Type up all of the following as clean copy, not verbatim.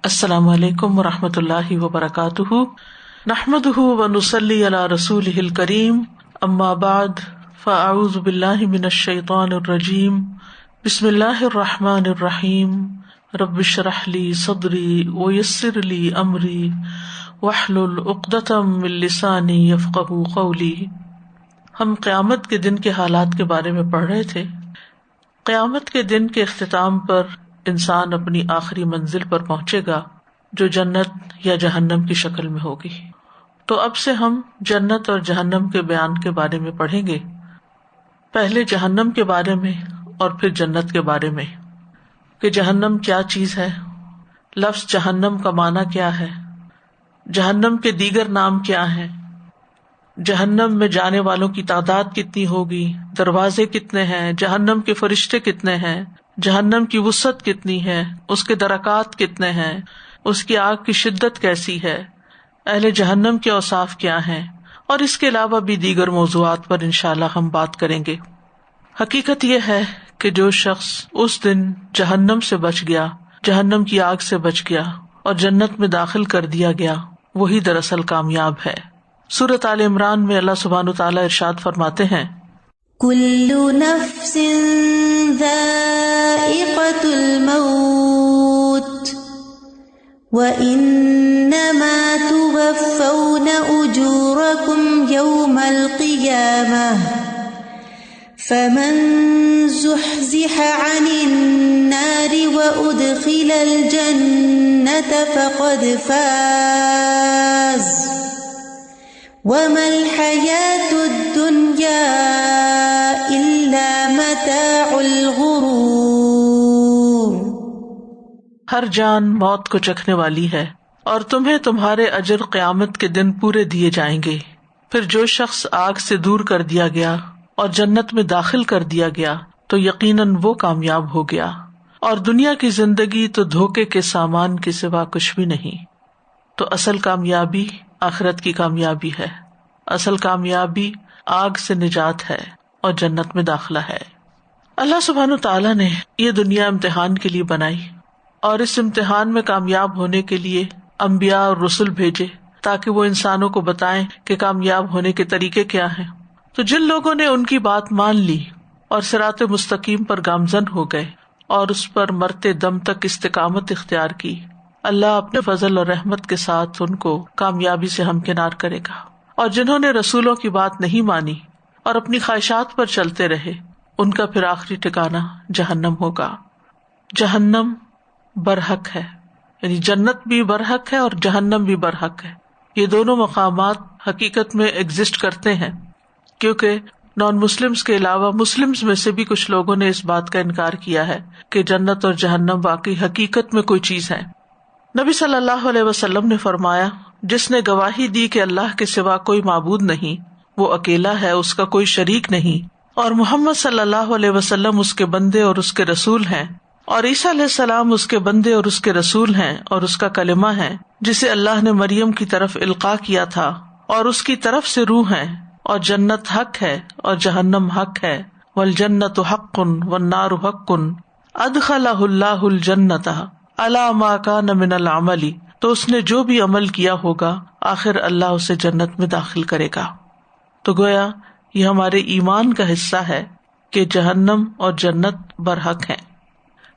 السلام علیکم ورحمۃ اللہ وبرکاتہ، نحمده ونصلی علی رسولہ الکریم، اما بعد فاعوذ باللہ من الشیطان الرجیم، بسم اللہ الرحمن الرحیم، رب اشرح لی صدری ویسر لی امری واحلل عقدۃ من لسانی یفقہوا قولی۔ ہم قیامت کے دن کے حالات کے بارے میں پڑھ رہے تھے۔ قیامت کے دن کے اختتام پر انسان اپنی آخری منزل پر پہنچے گا جو جنت یا جہنم کی شکل میں ہوگی۔ تو اب سے ہم جنت اور جہنم کے بیان کے بارے میں پڑھیں گے، پہلے جہنم کے بارے میں اور پھر جنت کے بارے میں، کہ جہنم کیا چیز ہے، لفظ جہنم کا معنی کیا ہے، جہنم کے دیگر نام کیا ہیں، جہنم میں جانے والوں کی تعداد کتنی ہوگی، دروازے کتنے ہیں، جہنم کے فرشتے کتنے ہیں، جہنم کی وسعت کتنی ہے، اس کے درکات کتنے ہیں، اس کی آگ کی شدت کیسی ہے، اہل جہنم کے اوصاف کیا ہیں، اور اس کے علاوہ بھی دیگر موضوعات پر انشاءاللہ ہم بات کریں گے۔ حقیقت یہ ہے کہ جو شخص اس دن جہنم سے بچ گیا، جہنم کی آگ سے بچ گیا اور جنت میں داخل کر دیا گیا، وہی دراصل کامیاب ہے۔ سورۃ آل عمران میں اللہ سبحانہ وتعالیٰ ارشاد فرماتے ہیں، کل نفس ذائقۃ الموت وإنما توفون أجوركم يوم القيامة فمن زحزح عن النار وأدخل الجنة فقد فاز وما الحياة الدنيا إلا متاع الغرور۔ ہر جان موت کو چکھنے والی ہے اور تمہیں تمہارے اجر قیامت کے دن پورے دیے جائیں گے۔ پھر جو شخص آگ سے دور کر دیا گیا اور جنت میں داخل کر دیا گیا تو یقیناً وہ کامیاب ہو گیا، اور دنیا کی زندگی تو دھوکے کے سامان کے سوا کچھ بھی نہیں۔ تو اصل کامیابی آخرت کی کامیابی ہے، اصل کامیابی آگ سے نجات ہے اور جنت میں داخلہ ہے۔ اللہ سبحانہ تعالیٰ نے یہ دنیا امتحان کے لیے بنائی، اور اس امتحان میں کامیاب ہونے کے لیے انبیاء اور رسل بھیجے تاکہ وہ انسانوں کو بتائیں کہ کامیاب ہونے کے طریقے کیا ہیں۔ تو جن لوگوں نے ان کی بات مان لی اور صراط مستقیم پر گامزن ہو گئے اور اس پر مرتے دم تک استقامت اختیار کی، اللہ اپنے فضل اور رحمت کے ساتھ ان کو کامیابی سے ہمکنار کرے گا۔ اور جنہوں نے رسولوں کی بات نہیں مانی اور اپنی خواہشات پر چلتے رہے، ان کا پھر آخری ٹھکانہ جہنم ہوگا۔ جہنم برحق ہے، یعنی جنت بھی برحق ہے اور جہنم بھی برحق ہے۔ یہ دونوں مقامات حقیقت میں ایگزسٹ کرتے ہیں، کیونکہ نان مسلمز کے علاوہ مسلمز میں سے بھی کچھ لوگوں نے اس بات کا انکار کیا ہے کہ جنت اور جہنم واقعی حقیقت میں کوئی چیز ہے۔ نبی صلی اللہ علیہ وسلم نے فرمایا، جس نے گواہی دی کہ اللہ کے سوا کوئی معبود نہیں، وہ اکیلا ہے، اس کا کوئی شریک نہیں، اور محمد صلی اللہ علیہ وسلم اس کے بندے اور اس کے رسول ہیں، اور عیسیٰ علیہ السلام اس کے بندے اور اس کے رسول ہیں اور اس کا کلمہ ہے جسے اللہ نے مریم کی طرف القاء کیا تھا، اور اس کی طرف سے روح ہے، اور جنت حق ہے اور جہنم حق ہے، والجنت حق والنار حق ادخلہ اللہ الجنۃ علی ما کان من العمل، تو اس نے جو بھی عمل کیا ہوگا آخر اللہ اسے جنت میں داخل کرے گا۔ تو گویا یہ ہمارے ایمان کا حصہ ہے کہ جہنم اور جنت برحق ہیں۔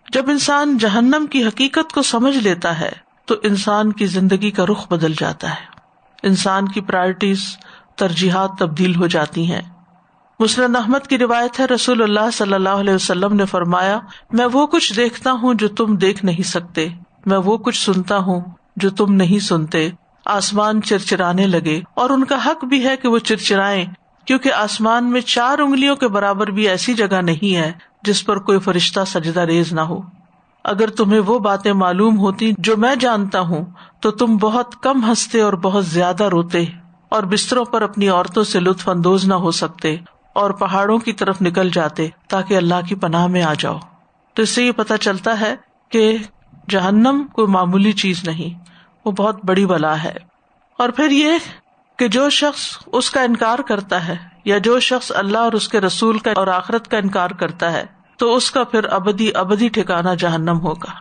جب انسان جہنم کی حقیقت کو سمجھ لیتا ہے تو انسان کی زندگی کا رخ بدل جاتا ہے، انسان کی پرائرٹیز، ترجیحات تبدیل ہو جاتی ہیں۔ مسند احمد کی روایت ہے، رسول اللہ صلی اللہ علیہ وسلم نے فرمایا، میں وہ کچھ دیکھتا ہوں جو تم دیکھ نہیں سکتے، میں وہ کچھ سنتا ہوں جو تم نہیں سنتے۔ آسمان چرچرانے لگے، اور ان کا حق بھی ہے کہ وہ چرچرائیں، کیونکہ آسمان میں 4 انگلیوں کے برابر بھی ایسی جگہ نہیں ہے جس پر کوئی فرشتہ سجدہ ریز نہ ہو۔ اگر تمہیں وہ باتیں معلوم ہوتی جو میں جانتا ہوں تو تم بہت کم ہنستے اور بہت زیادہ روتے، اور بستروں پر اپنی عورتوں سے لطف اندوز نہ ہو سکتے، اور پہاڑوں کی طرف نکل جاتے تاکہ اللہ کی پناہ میں آ جاؤ۔ تو اس سے یہ پتہ چلتا ہے کہ جہنم کوئی معمولی چیز نہیں، وہ بہت بڑی بلا ہے۔ اور پھر یہ کہ جو شخص اس کا انکار کرتا ہے، یا جو شخص اللہ اور اس کے رسول کا اور آخرت کا انکار کرتا ہے، تو اس کا پھر ابدی ٹھکانہ جہنم ہوگا۔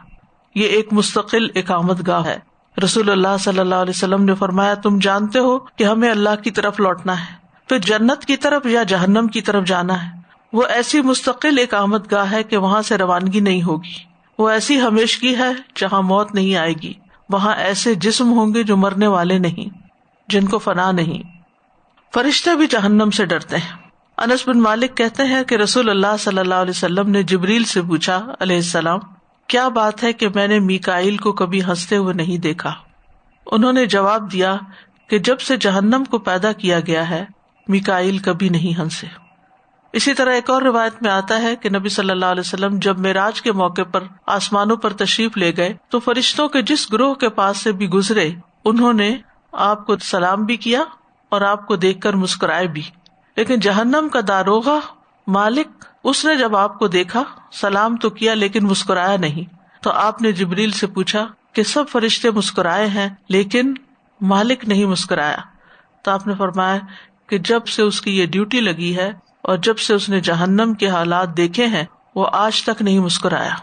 یہ ایک مستقل اقامت گاہ ہے. رسول اللہ صلی اللہ علیہ وسلم نے فرمایا تم جانتے ہو کہ ہمیں اللہ کی طرف لوٹنا ہے، پھر جنت کی طرف یا جہنم کی طرف جانا ہے. وہ ایسی مستقل اقامت گاہ ہے کہ وہاں سے روانگی نہیں ہوگی. وہ ایسی ہمیشگی ہے جہاں موت نہیں آئے گی. وہاں ایسے جسم ہوں گے جو مرنے والے نہیں، جن کو فنا نہیں. فرشتے بھی جہنم سے ڈرتے ہیں. انس بن مالک کہتے ہیں کہ رسول اللہ صلی اللہ علیہ وسلم نے جبریل سے پوچھا علیہ السلام، کیا بات ہے کہ میں نے میکائیل کو کبھی ہنستے ہوئے نہیں دیکھا؟ انہوں نے جواب دیا کہ جب سے جہنم کو پیدا کیا گیا ہے میکائیل کبھی نہیں ہنسے. اسی طرح ایک اور روایت میں آتا ہے کہ نبی صلی اللہ علیہ وسلم جب معراج کے موقع پر آسمانوں پر تشریف لے گئے تو فرشتوں کے جس گروہ کے پاس سے بھی گزرے انہوں نے آپ کو سلام بھی کیا اور آپ کو دیکھ کر مسکرائے بھی، لیکن جہنم کا داروغہ مالک، اس نے جب آپ کو دیکھا سلام تو کیا لیکن مسکرایا نہیں. تو آپ نے جبریل سے پوچھا کہ سب فرشتے مسکرائے ہیں لیکن مالک نہیں مسکرایا. تو آپ نے فرمایا کہ جب سے اس کی یہ ڈیوٹی لگی ہے اور جب سے اس نے جہنم کے حالات دیکھے ہیں وہ آج تک نہیں مسکرایا.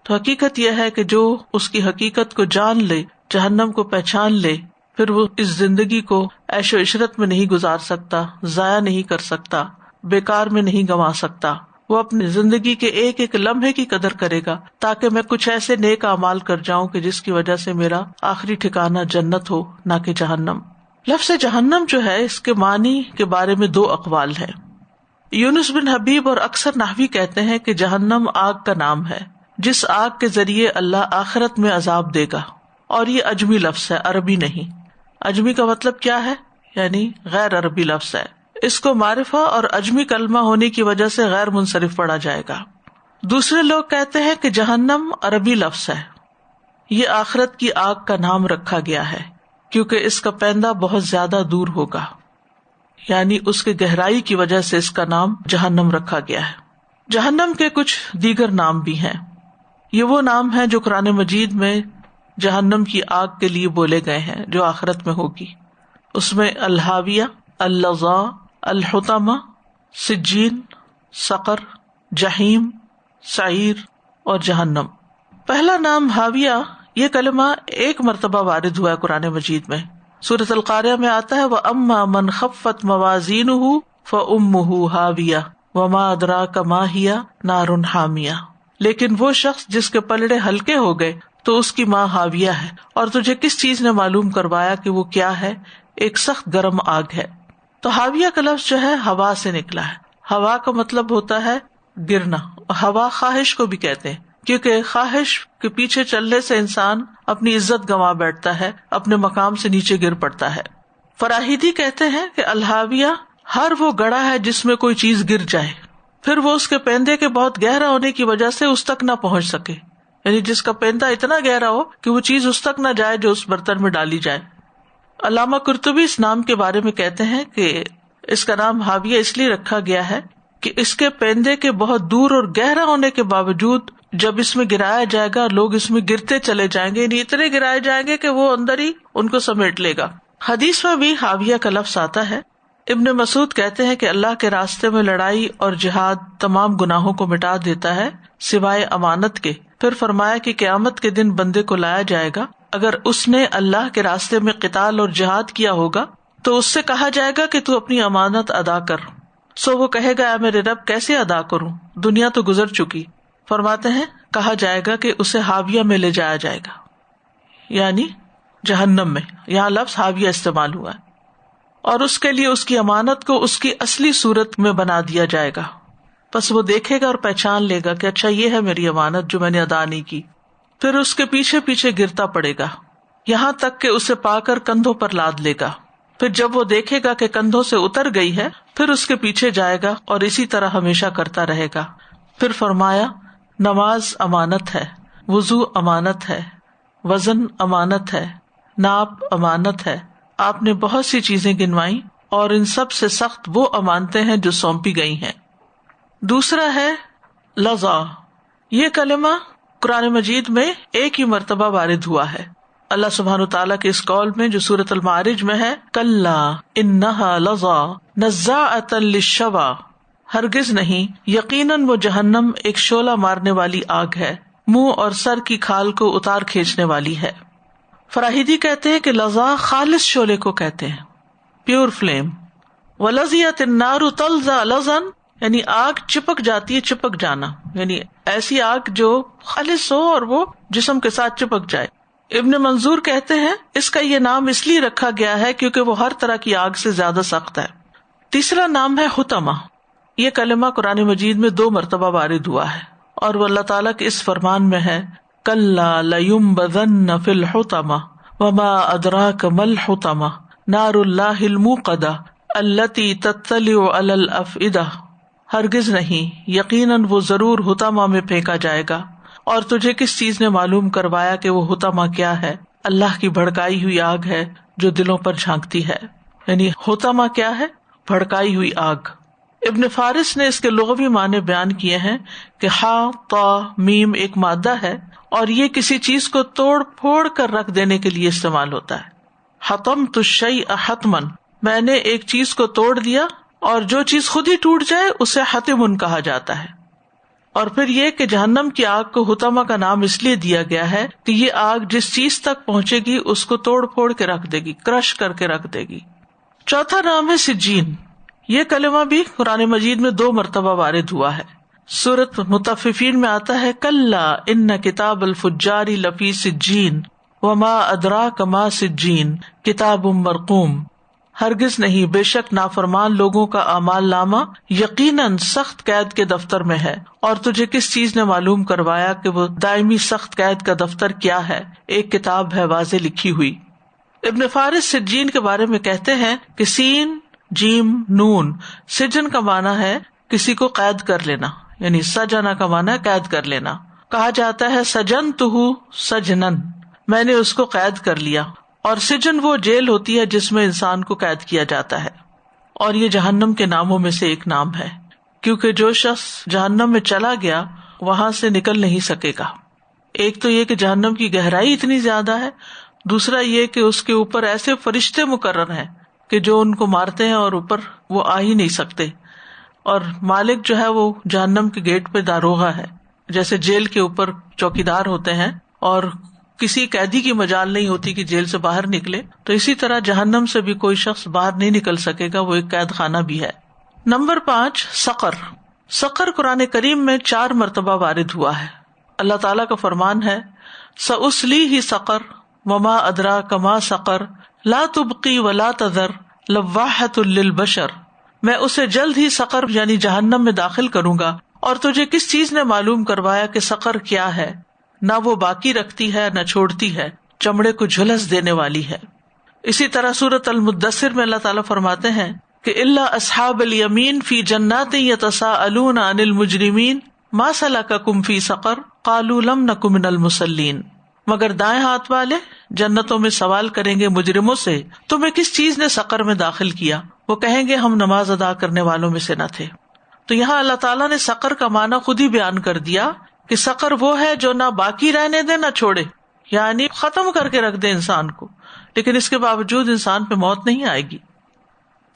تو حقیقت یہ ہے کہ جو اس کی حقیقت کو جان لے، جہنم کو پہچان لے، پھر وہ اس زندگی کو عیش و عشرت میں نہیں گزار سکتا، ضائع نہیں کر سکتا، بیکار میں نہیں گنوا سکتا. وہ اپنی زندگی کے ایک ایک لمحے کی قدر کرے گا تاکہ میں کچھ ایسے نیک اعمال کر جاؤں کہ جس کی وجہ سے میرا آخری ٹھکانہ جنت ہو، نہ کہ جہنم. لفظ جہنم جو ہے اس کے معنی کے بارے میں دو اقوال ہیں. یونس بن حبیب اور اکثر نحوی کہتے ہیں کہ جہنم آگ کا نام ہے جس آگ کے ذریعے اللہ آخرت میں عذاب دے گا، اور یہ عجمی لفظ ہے، عربی نہیں. عجمی کا مطلب کیا ہے؟ یعنی غیر عربی لفظ ہے. اس کو معرفہ اور عجمی کلمہ ہونے کی وجہ سے غیر منصرف پڑھا جائے گا. دوسرے لوگ کہتے ہیں کہ جہنم عربی لفظ ہے، یہ آخرت کی آگ کا نام رکھا گیا ہے کیونکہ اس کا پیندہ بہت زیادہ دور ہوگا، یعنی اس کے گہرائی کی وجہ سے اس کا نام جہنم رکھا گیا ہے. جہنم کے کچھ دیگر نام بھی ہیں. یہ وہ نام ہیں جو قرآن مجید میں جہنم کی آگ کے لیے بولے گئے ہیں جو آخرت میں ہوگی. اس میں الحاویہ، اللظیٰ، الحطمہ، سجین، سقر، جہیم، سعیر اور جہنم. پہلا نام حاویہ، یہ کلمہ ایک مرتبہ وارد ہوا ہے قرآن مجید میں. سورۃ القاریہ میں آتا ہے وَأَمَّا مَنْ خَفَّتْ مَوَازِينُهُ فَأُمُّهُ هَاوِيَةٌ وَمَا أَدْرَاكَ مَا هِيَ نَارٌ حَامِيَةٌ. لیکن وہ شخص جس کے پلڑے ہلکے ہو گئے تو اس کی ماں حاویہ ہے، اور تجھے کس چیز نے معلوم کروایا کہ وہ کیا ہے؟ ایک سخت گرم آگ ہے. تو حاویہ کا لفظ جو ہے ہوا سے نکلا ہے. ہوا کا مطلب ہوتا ہے گرنا. ہوا خواہش کو بھی کہتے ہیں کیونکہ خواہش کے پیچھے چلنے سے انسان اپنی عزت گنوا بیٹھتا ہے، اپنے مقام سے نیچے گر پڑتا ہے. فراہیدی کہتے ہیں کہ الحاویہ ہر وہ گڑھا ہے جس میں کوئی چیز گر جائے، پھر وہ اس کے پیندے کے بہت گہرا ہونے کی وجہ سے اس تک نہ پہنچ سکے، یعنی جس کا پیندہ اتنا گہرا ہو کہ وہ چیز اس تک نہ جائے جو اس برتن میں ڈالی جائے. علامہ قرطبی اس نام کے بارے میں کہتے ہیں کہ اس کا نام حاویہ اس لیے رکھا گیا ہے کہ اس کے پیندے کے بہت دور اور گہرا ہونے کے باوجود جب اس میں گرایا جائے گا لوگ اس میں گرتے چلے جائیں گے، یعنی اتنے گرائے جائیں گے کہ وہ اندر ہی ان کو سمیٹ لے گا. حدیث میں بھی حاویہ کا لفظ آتا ہے. ابن مسعود کہتے ہیں کہ اللہ کے راستے میں لڑائی اور جہاد تمام گناہوں کو مٹا دیتا ہے سوائے امانت کے. پھر فرمایا کہ قیامت کے دن بندے کو لایا جائے گا، اگر اس نے اللہ کے راستے میں قتال اور جہاد کیا ہوگا تو اس سے کہا جائے گا کہ تو اپنی امانت ادا کر. سو وہ کہے گا اے میرے رب کیسے ادا کروں، دنیا تو گزر چکی. فرماتے ہیں کہا جائے گا کہ اسے حاویہ میں لے جایا جائے گا، یعنی جہنم میں. یہاں لفظ حاویہ استعمال ہوا ہے. اور اس کے لیے اس کی امانت کو اس کی اصلی صورت میں بنا دیا جائے گا. بس وہ دیکھے گا اور پہچان لے گا کہ اچھا یہ ہے میری امانت جو میں نے ادا نہیں کی. پھر اس کے پیچھے پیچھے گرتا پڑے گا یہاں تک کہ اسے پا کر کندھوں پر لاد لے گا. پھر جب وہ دیکھے گا کہ کندھوں سے اتر گئی ہے پھر اس کے پیچھے جائے گا اور اسی طرح ہمیشہ کرتا رہے گا. پھر فرمایا نماز امانت ہے، وضو امانت ہے، وزن امانت ہے، ناپ امانت ہے. آپ نے بہت سی چیزیں گنوائیں اور ان سب سے سخت وہ امانتیں ہیں جو سونپی گئی ہیں. دوسرا ہے لظا. یہ کلمہ قرآن مجید میں ایک ہی مرتبہ وارد ہوا ہے. اللہ سبحانہ وتعالیٰ کے اس قول میں جو سورۃ المعارج میں ہے کلا انہا لظا نزاعۃ للشویٰ، ہرگز نہیں، یقیناً وہ جہنم ایک شعلہ مارنے والی آگ ہے. منہ اور سر کی کھال کو اتار کھینچنے والی ہے۔ فراہیدی کہتے ہیں کہ لظا خالص شعلے کو کہتے ہیں، پیور فلیم۔ وَلَظِيَتِ النَّارُ تَلْظَى لَظًا، یعنی آگ چپک جاتی ہے، چپک جانا، یعنی ایسی آگ جو خالص ہو اور وہ جسم کے ساتھ چپک جائے۔ ابن منظور کہتے ہیں اس کا یہ نام اس لیے رکھا گیا ہے کیونکہ وہ ہر طرح کی آگ سے زیادہ سخت ہے۔ تیسرا نام ہے حطمہ۔ یہ کلمہ قرآن مجید میں 2 مرتبہ وارد ہوا ہے، اور وہ اللہ تعالیٰ کے اس فرمان میں ہے، کَلَّا لَيُنبَذَنَّ فِي الْحُطَمَةِ وَمَا أَدْرَاكَ مَا الْحُطَمَةُ نَارُ اللَّهِ الْمُوقَدَةُ الَّتِي تَطَّلِعُ عَلَى الْأَفْئِدَةِ، ہرگز نہیں، یقیناً وہ ضرور حطمہ میں پھینکا جائے گا۔ اور تجھے کس چیز نے معلوم کروایا کہ وہ حطمہ کیا ہے؟ اللہ کی بھڑکائی ہوئی آگ ہے جو دلوں پر جھانکتی ہے۔ یعنی حطمہ کیا ہے؟ بھڑکائی ہوئی آگ۔ ابن فارس نے اس کے لغوی معنی بیان کیے ہیں کہ ہا تا میم ایک مادہ ہے اور یہ کسی چیز کو توڑ پھوڑ کر رکھ دینے کے لیے استعمال ہوتا ہے۔ حطمت الشیء حتما، میں نے ایک چیز کو توڑ دیا، اور جو چیز خود ہی ٹوٹ جائے اسے حتم کہا جاتا ہے۔ اور پھر یہ کہ جہنم کی آگ کو حطمہ کا نام اس لیے دیا گیا ہے کہ یہ آگ جس چیز تک پہنچے گی اس کو توڑ پھوڑ کے رکھ دے گی، کرش کر کے رکھ دے گی۔ چوتھا نام ہے سجین۔ یہ کلمہ بھی قرآن مجید میں 2 مرتبہ وارد ہوا ہے۔ سورۃ مطففین میں آتا ہے، کلا ان کتاب الفجار لفی سجین وما ادراک ما سجین کتاب مرقوم، ہرگز نہیں، بے شک نافرمان لوگوں کا اعمال نامہ یقیناً سخت قید کے دفتر میں ہے۔ اور تجھے کس چیز نے معلوم کروایا کہ وہ دائمی سخت قید کا دفتر کیا ہے؟ ایک کتاب ہے واضح لکھی ہوئی۔ ابن فارس سجین کے بارے میں کہتے ہیں کہ سین جیم نون، سجن کا معنی ہے کسی کو قید کر لینا، یعنی سجنا کا معنی ہے قید کر لینا۔ کہا جاتا ہے سجنتہ سجنن، میں نے اس کو قید کر لیا۔ اور سجن وہ جیل ہوتی ہے جس میں انسان کو قید کیا جاتا ہے، اور یہ جہنم کے ناموں میں سے ایک نام ہے، کیونکہ جو شخص جہنم میں چلا گیا وہاں سے نکل نہیں سکے گا۔ ایک تو یہ کہ جہنم کی گہرائی اتنی زیادہ ہے، دوسرا یہ کہ اس کے اوپر ایسے فرشتے مقرر ہیں کہ جو ان کو مارتے ہیں اور اوپر وہ آ ہی نہیں سکتے، اور مالک جو ہے وہ جہنم کے گیٹ پہ داروغہ ہے، جیسے جیل کے اوپر چوکیدار ہوتے ہیں اور کسی قیدی کی مجال نہیں ہوتی کہ جیل سے باہر نکلے، تو اسی طرح جہنم سے بھی کوئی شخص باہر نہیں نکل سکے گا، وہ ایک قید خانہ بھی ہے۔ نمبر 5 سقر۔ سقر قرآن کریم میں 4 مرتبہ وارد ہوا ہے۔ اللہ تعالیٰ کا فرمان ہے، سأصلیہ سقر وما ادراک ما سقر لا تبقی ولا تذر لواحۃ للبشر، میں اسے جلد ہی سقر یعنی جہنم میں داخل کروں گا، اور تجھے کس چیز نے معلوم کروایا کہ سقر کیا ہے؟ نہ وہ باقی رکھتی ہے نہ چھوڑتی ہے، چمڑے کو جھلس دینے والی ہے۔ اسی طرح سورۃ المدثر میں اللہ تعالیٰ فرماتے ہیں کہ الا اصحاب الیمین فی جنات یتساءلون عن المجرمین ما سلککم فی سقر قالوا لم نک من المصلین، مگر دائیں ہاتھ والے جنتوں میں سوال کریں گے مجرموں سے، تمہیں کس چیز نے سقر میں داخل کیا؟ وہ کہیں گے ہم نماز ادا کرنے والوں میں سے نہ تھے۔ تو یہاں اللہ تعالیٰ نے سقر کا معنی خود ہی بیان کر دیا کہ سقر وہ ہے جو نہ باقی رہنے دے نہ چھوڑے، یعنی ختم کر کے رکھ دے انسان کو، لیکن اس کے باوجود انسان پہ موت نہیں آئے گی۔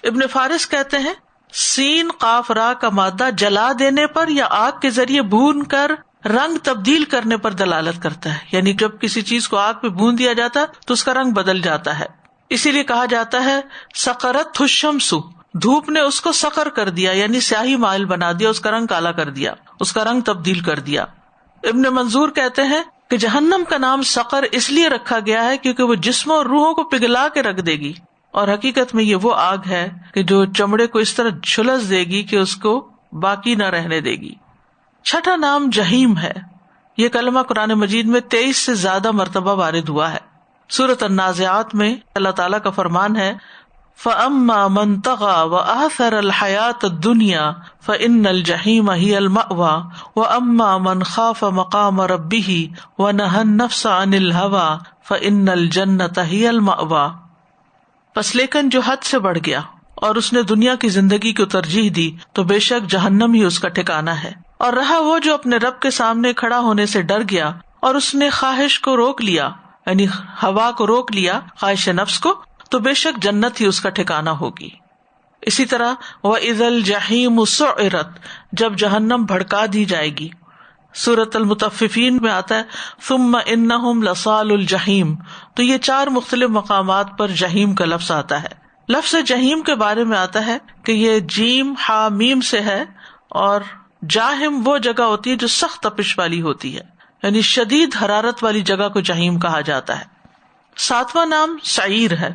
ابن فارس کہتے ہیں سین قاف را کا مادہ جلا دینے پر یا آگ کے ذریعے بھون کر رنگ تبدیل کرنے پر دلالت کرتا ہے، یعنی جب کسی چیز کو آگ پہ بھون دیا جاتا ہے تو اس کا رنگ بدل جاتا ہے، اسی لیے کہا جاتا ہے سقرت الشمس، دھوپ نے اس کو سقر کر دیا، یعنی سیاہی مائل بنا دیا، اس کا رنگ کالا کر دیا، اس کا رنگ تبدیل کر دیا۔ ابن منظور کہتے ہیں کہ جہنم کا نام سقر اس لیے رکھا گیا ہے کیونکہ وہ جسموں اور روحوں کو پگھلا کے رکھ دے گی، اور حقیقت میں یہ وہ آگ ہے کہ جو چمڑے کو اس طرح جھلس دے گی کہ اس کو باقی نہ رہنے دے گی۔ چھٹا نام جہیم ہے۔ یہ کلمہ قرآن مجید میں 23 سے زیادہ مرتبہ وارد ہوا ہے۔ سورۃ النازعات میں اللہ تعالیٰ کا فرمان ہے فَأَمَّا مَن طَغَىٰ وَآثَرَ الْحَيَاةَ الدُّنْيَا فَإِنَّ الْجَحِيمَ هِيَ الْمَأْوَىٰ وَأَمَّا مَنْ خَافَ مَقَامَ رَبِّهِ وَنَهَى النَّفْسَ عَنِ الْهَوَىٰ فَإِنَّ الْجَنَّةَ هِيَ الْمَأْوَىٰ، پس لیکن جو حد سے بڑھ گیا اور اس نے دنیا کی زندگی کو ترجیح دی تو بے شک جہنم ہی اس کا ٹھکانہ ہے، اور رہا وہ جو اپنے رب کے سامنے کھڑا ہونے سے ڈر گیا اور اس نے خواہش کو روک لیا، یعنی ہوا کو روک لیا، خواہش نفس کو، تو بے شک جنت ہی اس کا ٹھکانہ ہوگی۔ اسی طرح وَإِذَا الْجَحِيمُ سُعِّرَتْ، جب جہنم بھڑکا دی جائے گی، سورۃ المطففین میں آتا ہے ثم انہم لصال الجحیم. تو یہ 4 مختلف مقامات پر جہیم کا لفظ آتا ہے. لفظ جہیم کے بارے میں آتا ہے کہ یہ جیم ہا میم سے ہے، اور جاہم وہ جگہ ہوتی ہے جو سخت تپش والی ہوتی ہے، یعنی شدید حرارت والی جگہ کو جہیم کہا جاتا ہے. 7واں نام سعیر ہے.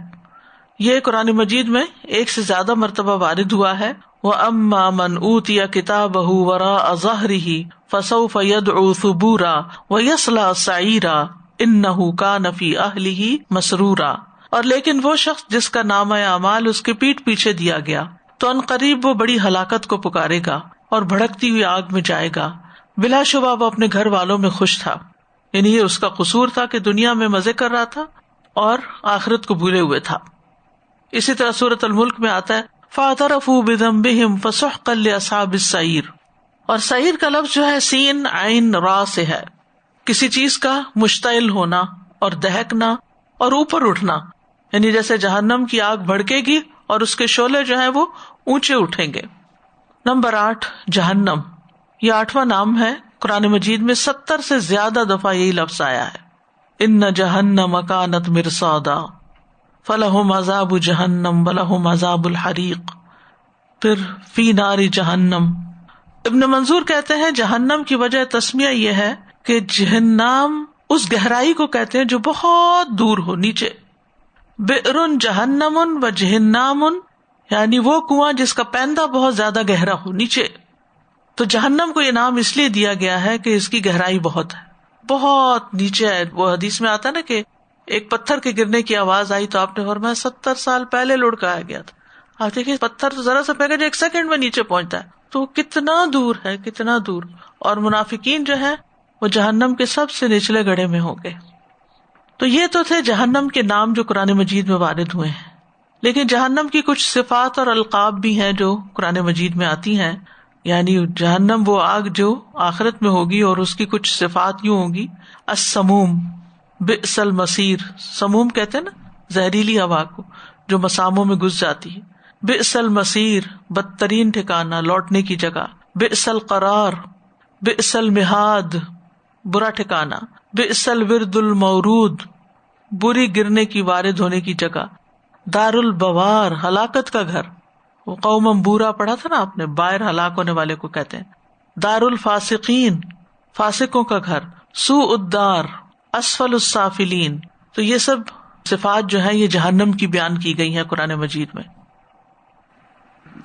یہ قرآن مجید میں 1 سے زیادہ مرتبہ وارد ہوا ہے. وَأَمَّا مَنْ أُوتِيَ كِتَابَهُ وَرَاءَ ظَهْرِهِ فَسَوْفَ يَدْعُو ثُبُورًا وَيَصْلَىٰ سَعِيرًا إِنَّهُ كَانَ فِي أَهْلِهِ مَسْرُورًا. اور لیکن وہ شخص جس کا نامہ اعمال اس کے پیٹھ پیچھے دیا گیا تو ان قریب وہ بڑی ہلاکت کو پکارے گا اور بھڑکتی ہوئی آگ میں جائے گا. بلا شبہ وہ اپنے گھر والوں میں خوش تھا، یعنی یہ اس کا قصور تھا کہ دنیا میں مزے کر رہا تھا اور آخرت کو بھولے ہوئے تھا. اسی طرح سورۃ الملک میں آتا ہے فَاعْتَرَفُوا بِذَنبِهِمْ فَسُحْقًا لِأَصْحَابِ السَّعِيرِ. اور سعیر کا لفظ جو ہے سین عین را سے ہے، کسی چیز کا مشتعل ہونا اور دہکنا اور اوپر اٹھنا، یعنی جیسے جہنم کی آگ بھڑکے گی اور اس کے شعلے جو ہیں وہ اونچے اٹھیں گے. نمبر 8 جہنم. یہ 8واں نام ہے. قرآن مجید میں 70 سے زیادہ دفعہ یہی لفظ آیا ہے. ان جہنم کانت مرصادا فلہم عذاب جہنم ولہم عذاب الحریق. پھر فی نار جہنم. ابن منظور کہتے ہیں جہنم کی وجہ تسمیہ یہ ہے کہ جہنم اس گہرائی کو کہتے ہیں جو بہت دور ہو، نیچے. بئر جہنم و جہنم، یعنی وہ کنواں جس کا پیندہ بہت زیادہ گہرا ہو، نیچے. تو جہنم کو یہ نام اس لیے دیا گیا ہے کہ اس کی گہرائی بہت ہے، بہت نیچے ہے. وہ حدیث میں آتا نا کہ ایک پتھر کے گرنے کی آواز آئی تو آپ نے فرمایا 70 سال پہلے لڑکایا گیا تھا. آپ دیکھیے پتھر تو ذرا سا پھینکا جو 1 سیکنڈ میں نیچے پہنچتا ہے، تو کتنا دور ہے، کتنا دور. اور منافقین جو ہے وہ جہنم کے سب سے نچلے گڑھے میں ہوں گے. تو یہ تو تھے جہنم کے نام جو قرآن مجید میں وارد ہوئے ہیں. لیکن جہنم کی کچھ صفات اور القاب بھی ہیں جو قرآن مجید میں آتی ہیں. یعنی جہنم وہ آگ جو آخرت میں ہوگی اور اس کی کچھ صفات یوں ہوگی. السموم بئس المصیر. سموم کہتے ہیں نا زہریلی ہوا کو جو مساموں میں گھس جاتی ہے. بئس المصیر بدترین ٹھکانہ، لوٹنے کی جگہ. بئس القرار، بئس المہاد برا ٹھکانہ. بئس الورد المورود بری گرنے کی، وارد ہونے کی جگہ. دار البوار ہلاکت کا گھر. وہ قوم بورا پڑھا تھا نا آپ نے، بائر ہلاک ہونے والے کو کہتے ہیں. دار الفاسقین فاسقوں کا گھر. سوء الدار اسفل السافلین. تو یہ سب صفات جو ہیں یہ جہنم کی بیان کی گئی ہیں قرآن مجید میں.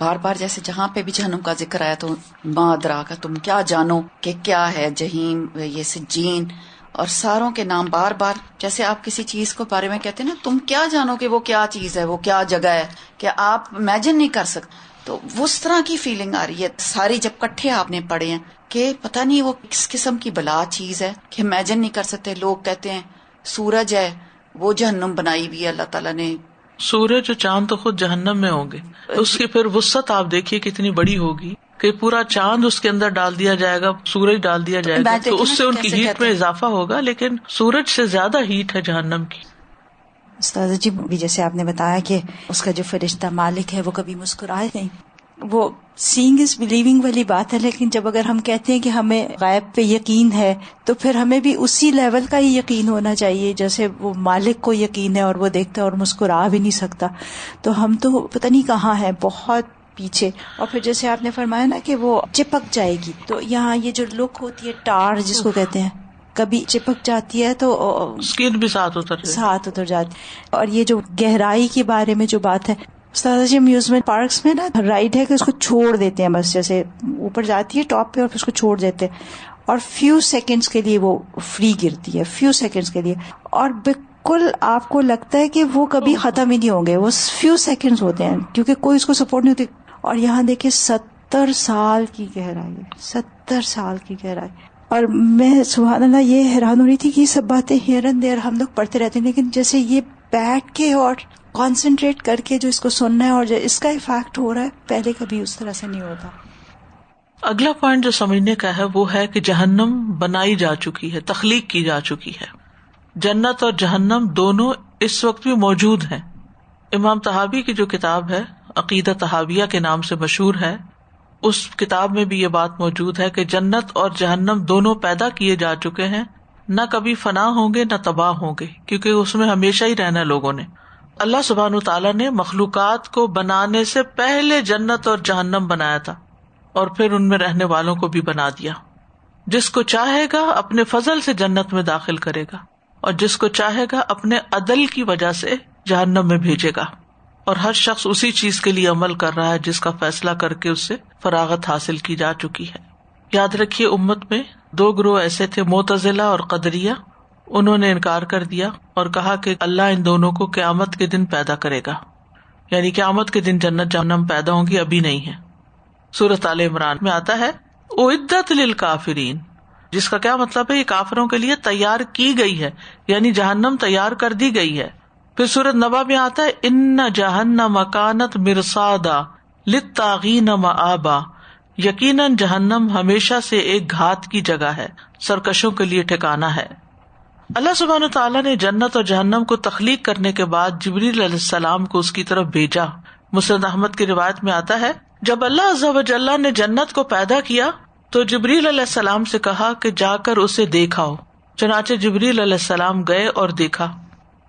بار بار جیسے جہاں پہ بھی جہنم کا ذکر آیا تو ما ادراک تم کیا جانو کہ کیا ہے جہیم، یہ سجین اور ساروں کے نام بار بار، جیسے آپ کسی چیز کو بارے میں کہتے ہیں نا تم کیا جانو کہ وہ کیا چیز ہے، وہ کیا جگہ ہے کہ آپ امیجن نہیں کر سکتے. تو اس طرح کی فیلنگ آ رہی ہے ساری جب کٹھے آپ نے پڑھے ہیں کہ پتہ نہیں وہ کس قسم کی بلا چیز ہے کہ امیجن نہیں کر سکتے. لوگ کہتے ہیں سورج ہے وہ جہنم بنائی بھی ہے اللہ تعالیٰ نے. سورج اور چاند تو خود جہنم میں ہوں گے، اس کی پھر وسعت آپ دیکھیے کتنی بڑی ہوگی کہ پورا چاند اس کے اندر ڈال دیا جائے گا، سورج ڈال دیا جائے گا تو اس سے ان کی ہیٹ میں اضافہ ہوگا، لیکن سورج سے زیادہ ہیٹ ہے جہنم کی. استاذ جی بھی جیسے آپ نے بتایا کہ اس کا جو فرشتہ مالک ہے وہ کبھی مسکرائے نہیں، وہ سینگ از بلیونگ والی بات ہے. لیکن جب اگر ہم کہتے ہیں کہ ہمیں غیب پہ یقین ہے تو پھر ہمیں بھی اسی لیول کا ہی یقین ہونا چاہیے جیسے وہ مالک کو یقین ہے اور وہ دیکھتا ہے اور مسکرا بھی نہیں سکتا. تو ہم تو پتہ نہیں کہاں ہیں، بہت پیچھے. اور پھر جیسے آپ نے فرمایا نا کہ وہ چپک جائے گی، تو یہاں یہ جو لک ہوتی ہے ٹار جس کو کہتے ہیں، کبھی چپک جاتی ہے تو اسکن بھی ساتھ اتر جاتی. اور یہ جو گہرائی کے بارے میں جو بات ہے استاد جی، امیوزمنٹ پارکس میں نا رائڈ ہے کہ اس کو چھوڑ دیتے ہیں، بس جیسے اوپر جاتی ہے ٹاپ پہ اور پھر اس کو چھوڑ دیتے ہیں اور فیو سیکنڈز کے لیے وہ فری گرتی ہے، فیو سیکنڈز کے لیے، اور بالکل آپ کو لگتا ہے کہ وہ کبھی ختم ہی نہیں ہوں گے، وہ فیو سیکنڈز ہوتے ہیں کیونکہ کوئی اس کو سپورٹ نہیں ہوتی. اور یہاں دیکھیں 70 سال کی گہرائی ہے، 70 سال کی گہرائی. اور میں سبحان اللہ یہ حیران ہو رہی تھی کہ یہ سب باتیں ہیئر اینڈ دیئر ہم لوگ پڑھتے رہتے ہیں، لیکن جیسے یہ بیٹھ کے اور کانسنٹریٹ کر کے جو اس کو سننا ہے اور جو اس کا افیکٹ ہو رہا ہے پہلے کبھی اس طرح سے نہیں ہوتا. اگلا پوائنٹ جو سمجھنے کا ہے وہ ہے کہ جہنم بنائی جا چکی ہے، تخلیق کی جا چکی ہے. جنت اور جہنم دونوں اس وقت بھی موجود ہیں. امام طحاوی کی جو کتاب ہے عقیدہ طحاویہ کے نام سے مشہور ہے، اس کتاب میں بھی یہ بات موجود ہے کہ جنت اور جہنم دونوں پیدا کیے جا چکے ہیں، نہ کبھی فنا ہوں گے نہ تباہ ہوں گے، کیونکہ اس میں ہمیشہ ہی رہنا لوگوں نے. اللہ سبحانہ وتعالیٰ نے مخلوقات کو بنانے سے پہلے جنت اور جہنم بنایا تھا اور پھر ان میں رہنے والوں کو بھی بنا دیا. جس کو چاہے گا اپنے فضل سے جنت میں داخل کرے گا اور جس کو چاہے گا اپنے عدل کی وجہ سے جہنم میں بھیجے گا، اور ہر شخص اسی چیز کے لیے عمل کر رہا ہے جس کا فیصلہ کر کے اس سے فراغت حاصل کی جا چکی ہے. یاد رکھیے امت میں 2 گروہ ایسے تھے، معتزلہ اور قدریہ. انہوں نے انکار کر دیا اور کہا کہ اللہ ان دونوں کو قیامت کے دن پیدا کرے گا، یعنی قیامت کے دن جنت جہنم پیدا ہوں گی، ابھی نہیں ہے. سورۃ آل عمران میں آتا ہے اعدت للکافرین، جس کا کیا مطلب ہے؟ یہ کافروں کے لیے تیار کی گئی ہے، یعنی جہنم تیار کر دی گئی ہے. پھر سورۃ نبا میں آتا ہے ان جہنم کانت مرصادا للطاغین مآبا، یقیناً جہنم ہمیشہ سے ایک گھات کی جگہ ہے، سرکشوں کے لیے ٹھکانہ ہے. اللہ سبحانہ تعالیٰ نے جنت اور جہنم کو تخلیق کرنے کے بعد جبریل علیہ السلام کو اس کی طرف بھیجا. مسند احمد کی روایت میں آتا ہے جب اللہ عز و جل نے جنت کو پیدا کیا تو جبریل علیہ السلام سے کہا کہ جا کر اسے دیکھاؤ. چنانچہ جبریل علیہ السلام گئے اور دیکھا.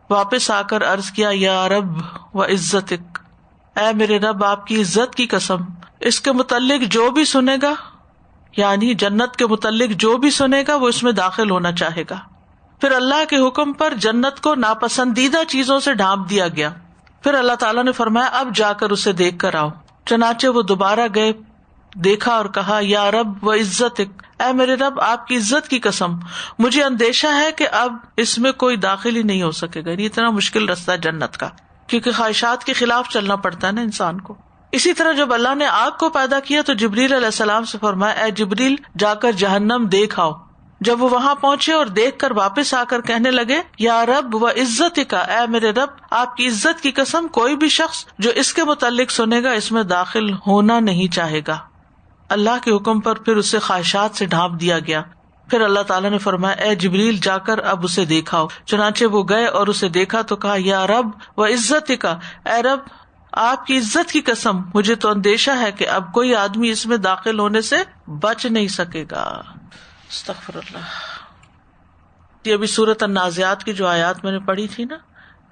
واپس آ کر عرض کیا یا رب و عزتک، اے میرے رب آپ کی عزت کی قسم، اس کے متعلق جو بھی سنے گا، یعنی جنت کے متعلق جو بھی سنے گا وہ اس میں داخل ہونا چاہے گا. پھر اللہ کے حکم پر جنت کو ناپسندیدہ چیزوں سے ڈھانپ دیا گیا. پھر اللہ تعالیٰ نے فرمایا اب جا کر اسے دیکھ کر آؤ. چنانچہ وہ دوبارہ گئے، دیکھا اور کہا یا رب و عزتک، اے میرے رب آپ کی عزت کی قسم، مجھے اندیشہ ہے کہ اب اس میں کوئی داخل ہی نہیں ہو سکے گا. یہ اتنا مشکل رستہ ہے جنت کا، کیونکہ خواہشات کے خلاف چلنا پڑتا ہے نا انسان کو. اسی طرح جب اللہ نے آگ کو پیدا کیا تو جبریل علیہ السلام سے فرمایا اے جبریل جا کر جہنم دیکھ آؤ. جب وہ وہاں پہنچے اور دیکھ کر واپس آ کر کہنے لگے یا رب و عزتک، اے میرے رب آپ کی عزت کی قسم، کوئی بھی شخص جو اس کے متعلق سنے گا اس میں داخل ہونا نہیں چاہے گا. اللہ کے حکم پر پھر اسے خواہشات سے ڈھانپ دیا گیا. پھر اللہ تعالیٰ نے فرمایا اے جبریل جا کر اب اسے دیکھاؤ. چنانچہ وہ گئے اور اسے دیکھا تو کہا یا رب و عزتک، اے رب آپ کی عزت کی قسم، مجھے تو اندیشہ ہے کہ اب کوئی آدمی اس میں داخل ہونے سے بچ نہیں سکے گا. استغفر اللہ. یہ ابھی سورۃ النازعات کی جو آیات میں نے پڑھی تھی نا،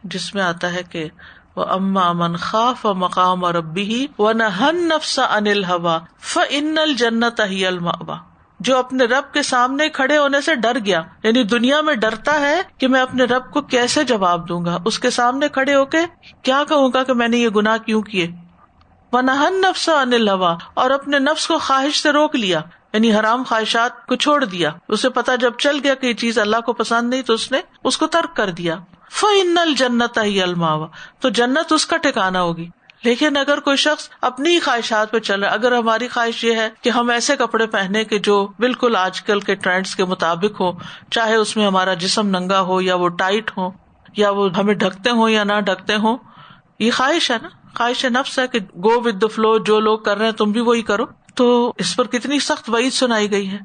جس میں آتا ہے کہ وَأَمَّا مَنْ خَافَ مَقَامَ رَبِّهِ وَنَهَى النَّفْسَ عَنِ الْهَوَىٰ فَإِنَّ الْجَنَّةَ هِيَ الْمَأْوَىٰ، جو اپنے رب کے سامنے کھڑے ہونے سے ڈر گیا، یعنی دنیا میں ڈرتا ہے کہ میں اپنے رب کو کیسے جواب دوں گا، اس کے سامنے کھڑے ہو کے کیا کہوں گا کہ میں نے یہ گناہ کیوں کیے. وَنَهَى النَّفْسَ عَنِ الْهَوَىٰ، اور اپنے نفس کو خواہش سے روک لیا، یعنی حرام خواہشات کو چھوڑ دیا. اسے پتا جب چل گیا کہ یہ چیز اللہ کو پسند نہیں تو اس نے اس کو ترک کر دیا. فَإِنَّ الْجَنَّةَ هِيَ الْمَأْوَىٰ، تو جنت اس کا ٹھکانہ ہوگی. لیکن اگر کوئی شخص اپنی ہی خواہشات پہ چل رہا ہے، اگر ہماری خواہش یہ ہے کہ ہم ایسے کپڑے پہنے کہ جو بالکل آج کل کے ٹرینڈز کے مطابق ہو، چاہے اس میں ہمارا جسم ننگا ہو یا وہ ٹائٹ ہو یا وہ ہمیں ڈھکتے ہوں یا نہ ڈھکتے ہوں، یہ خواہش ہے نا، خواہش نفس ہے کہ گو ود دا فلو، جو لوگ کر رہے ہیں تم بھی وہی کرو. تو اس پر کتنی سخت وعید سنائی گئی ہے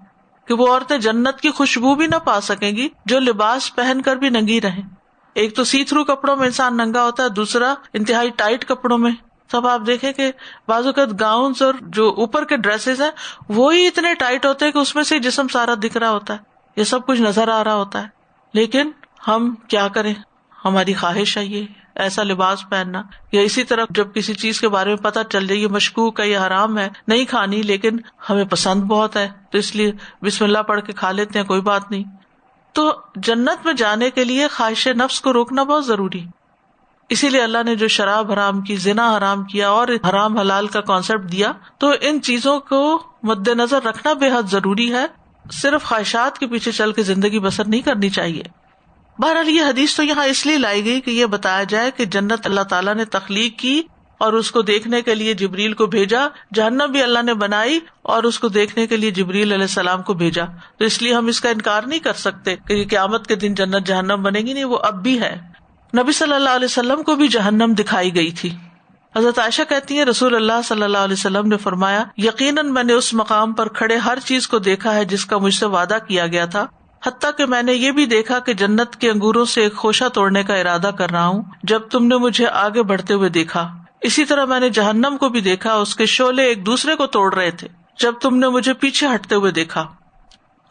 کہ وہ عورتیں جنت کی خوشبو بھی نہ پا سکیں گی جو لباس پہن کر بھی ننگی رہیں. ایک تو سی تھرو کپڑوں میں انسان ننگا ہوتا ہے، دوسرا انتہائی ٹائٹ کپڑوں میں. تب آپ دیکھیں کہ بعض اوقات گاؤنز اور جو اوپر کے ڈریسز ہیں وہی اتنے ٹائٹ ہوتے ہیں کہ اس میں سے جسم سارا دکھ رہا ہوتا ہے، یہ سب کچھ نظر آ رہا ہوتا ہے. لیکن ہم کیا کریں، ہماری خواہش ہے یہ ایسا لباس پہننا. یا اسی طرح جب کسی چیز کے بارے میں پتہ چل جائے یہ مشکوک ہے، یہ حرام ہے، نہیں کھانی، لیکن ہمیں پسند بہت ہے تو اس لیے بسم اللہ پڑھ کے کھا لیتے ہیں، کوئی بات نہیں. تو جنت میں جانے کے لیے خواہش نفس کو روکنا بہت ضروری. اسی لیے اللہ نے جو شراب حرام کی، زنا حرام کیا اور حرام حلال کا کانسیپٹ دیا، تو ان چیزوں کو مد نظر رکھنا بے حد ضروری ہے. صرف خواہشات کے پیچھے چل کے زندگی بسر نہیں کرنی چاہیے. بہرحال یہ حدیث تو یہاں اس لیے لائی گئی کہ یہ بتایا جائے کہ جنت اللہ تعالیٰ نے تخلیق کی اور اس کو دیکھنے کے لیے جبریل کو بھیجا، جہنم بھی اللہ نے بنائی اور اس کو دیکھنے کے لیے جبریل علیہ السلام کو بھیجا. تو اس لیے ہم اس کا انکار نہیں کر سکتے کہ یہ قیامت کے دن جنت جہنم بنے گی، نہیں، وہ اب بھی ہے. نبی صلی اللہ علیہ وسلم کو بھی جہنم دکھائی گئی تھی. حضرت عائشہ کہتی ہیں رسول اللہ صلی اللہ علیہ وسلم نے فرمایا یقیناً میں نے اس مقام پر کھڑے ہر چیز کو دیکھا ہے جس کا مجھ سے وعدہ کیا گیا تھا، حتیٰ کہ میں نے یہ بھی دیکھا کہ جنت کے انگوروں سے ایک خوشہ توڑنے کا ارادہ کر رہا ہوں. جب تم نے مجھے آگے بڑھتے ہوئے دیکھا، اسی طرح میں نے جہنم کو بھی دیکھا، اس کے شعلے ایک دوسرے کو توڑ رہے تھے جب تم نے مجھے پیچھے ہٹتے ہوئے دیکھا.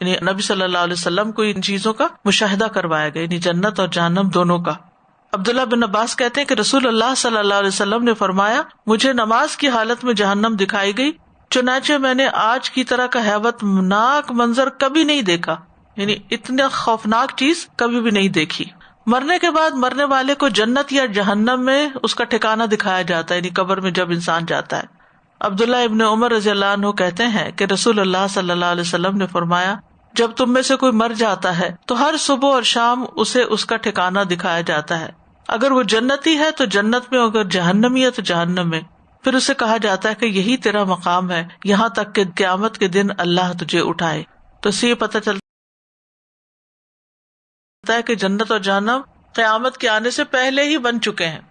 یعنی نبی صلی اللہ علیہ وسلم کو ان چیزوں کا مشاہدہ کروایا گیا، یعنی جنت اور جہنم دونوں کا. عبداللہ بن عباس کہتے ہیں کہ رسول اللہ صلی اللہ علیہ وسلم نے فرمایا، مجھے نماز کی حالت میں جہنم دکھائی گئی، چنانچہ میں نے آج کی طرح کا ہیبت ناک منظر کبھی نہیں دیکھا. یعنی اتنا خوفناک چیز کبھی بھی نہیں دیکھی. مرنے کے بعد مرنے والے کو جنت یا جہنم میں اس کا ٹھکانہ دکھایا جاتا ہے، یعنی قبر میں جب انسان جاتا ہے. عبداللہ ابن عمر رضی اللہ عنہ کہتے ہیں کہ رسول اللہ صلی اللہ علیہ وسلم نے فرمایا، جب تم میں سے کوئی مر جاتا ہے تو ہر صبح اور شام اسے اس کا ٹھکانہ دکھایا جاتا ہے. اگر وہ جنتی ہے تو جنت میں، اگر جہنمی ہے تو جہنم میں. پھر اسے کہا جاتا ہے کہ یہی تیرا مقام ہے یہاں تک کہ قیامت کے دن اللہ تجھے اٹھائے. تو اس سے یہ پتہ چلتا ہے کہ جنت اور جہنم قیامت کے آنے سے پہلے ہی بن چکے ہیں.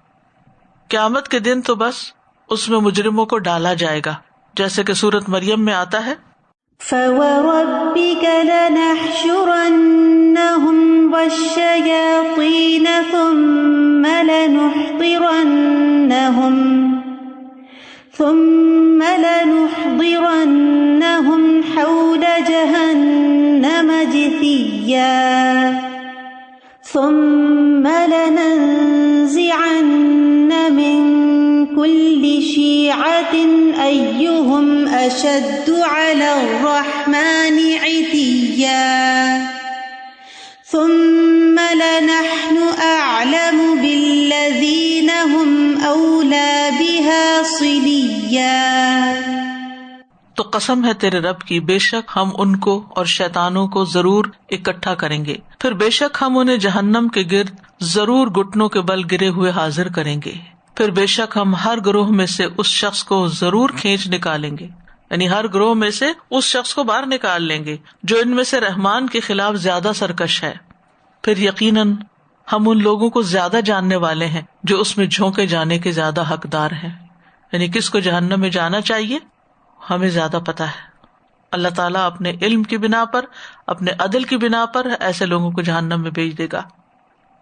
قیامت کے دن تو بس اس میں مجرموں کو ڈالا جائے گا، جیسے کہ سورۃ مریم میں آتا ہے، فَوَرَبِّكَ لَنَحْشُرَنَّهُمْ وَالشَّيَاطِينَ ثُمَّ لَنُحْضِرَنَّهُمْ حَوْلَ جَهَنَّمَ جِثِيًّا ثُمَّ لَنَنزِعَنَّ مِن كُلِّ شِيعَةٍ أَيُّهُمْ أَشَدُّ عَلَى الرَّحْمَنِ عِتِيًّا ثُمَّ لَنَحْنُ أَعْلَمُ بِالَّذِينَ هُمْ أَوْلَى بِهَا صِلِيًّا. تو قسم ہے تیرے رب کی، بے شک ہم ان کو اور شیطانوں کو ضرور اکٹھا کریں گے، پھر بے شک ہم انہیں جہنم کے گرد ضرور گھٹنوں کے بل گرے ہوئے حاضر کریں گے. پھر بے شک ہم ہر گروہ میں سے اس شخص کو ضرور کھینچ نکالیں گے، یعنی ہر گروہ میں سے اس شخص کو باہر نکال لیں گے جو ان میں سے رحمان کے خلاف زیادہ سرکش ہے. پھر یقیناً ہم ان لوگوں کو زیادہ جاننے والے ہیں جو اس میں جھونکے جانے کے زیادہ حقدار ہیں. یعنی کس کو جہنم میں جانا چاہیے ہمیں زیادہ پتا ہے. اللہ تعالیٰ اپنے علم کی بنا پر، اپنے عدل کی بنا پر ایسے لوگوں کو جہنم میں بھیج دے گا.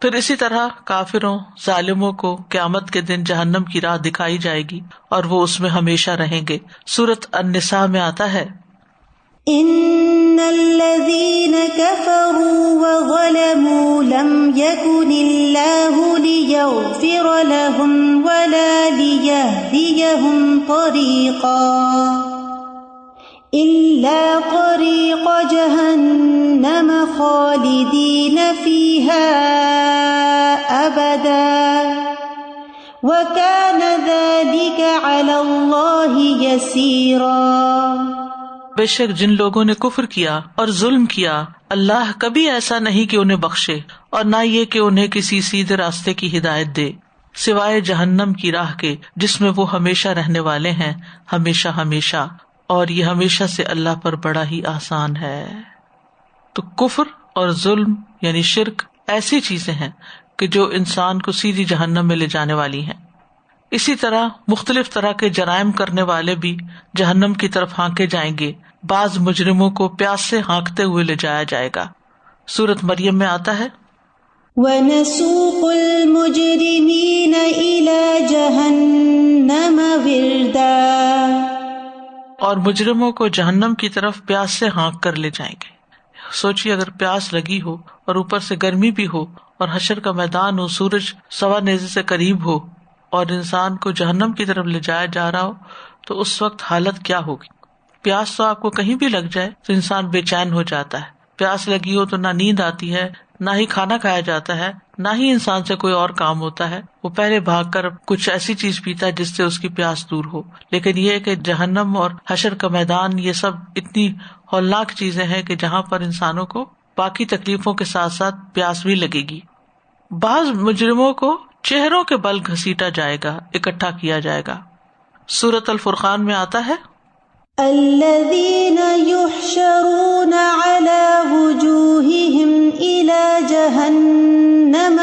پھر اسی طرح کافروں، ظالموں کو قیامت کے دن جہنم کی راہ دکھائی جائے گی اور وہ اس میں ہمیشہ رہیں گے. سورۃ النساء میں آتا ہے، ان الذين كفروا وظلموا لم يكن الله ليغفر لهم ولا ليهديهم طريقا إلا طريق جهنم خالدين فيها أبدا وكان ذلك على الله يسيرا. بے شک جن لوگوں نے کفر کیا اور ظلم کیا، اللہ کبھی ایسا نہیں کہ انہیں بخشے اور نہ یہ کہ انہیں کسی سیدھے راستے کی ہدایت دے سوائے جہنم کی راہ کے جس میں وہ ہمیشہ رہنے والے ہیں، ہمیشہ ہمیشہ، اور یہ ہمیشہ سے اللہ پر بڑا ہی آسان ہے. تو کفر اور ظلم یعنی شرک ایسی چیزیں ہیں کہ جو انسان کو سیدھی جہنم میں لے جانے والی ہیں. اسی طرح مختلف طرح کے جرائم کرنے والے بھی جہنم کی طرف ہانکے جائیں گے. بعض مجرموں کو پیاس سے ہانکتے ہوئے لے جایا جائے گا. سورۃ مریم میں آتا ہے، وَنَسُوقُ الْمُجْرِمِينَ إِلَى جَهَنَّمَ وِرْدًا. اور مجرموں کو جہنم کی طرف پیاس سے ہانک کر لے جائیں گے. سوچیے اگر پیاس لگی ہو اور اوپر سے گرمی بھی ہو اور حشر کا میدان ہو، سورج سوا نیزے سے قریب ہو اور انسان کو جہنم کی طرف لے جایا جا رہا ہو تو اس وقت حالت کیا ہوگی. پیاس تو آپ کو کہیں بھی لگ جائے تو انسان بے چین ہو جاتا ہے. پیاس لگی ہو تو نہ نیند آتی ہے، نہ ہی کھانا کھایا جاتا ہے، نہ ہی انسان سے کوئی اور کام ہوتا ہے. وہ پہلے بھاگ کر کچھ ایسی چیز پیتا ہے جس سے اس کی پیاس دور ہو. لیکن یہ کہ جہنم اور حشر کا میدان یہ سب اتنی ہولناک چیزیں ہیں کہ جہاں پر انسانوں کو باقی تکلیفوں کے ساتھ ساتھ پیاس بھی لگے گی. بعض مجرموں کو چہروں کے بل گھسیٹا جائے گا، اکٹھا کیا جائے گا. سورۃ الفرقان میں آتا ہے، الذين يحشرون على وجوههم إلى جهنم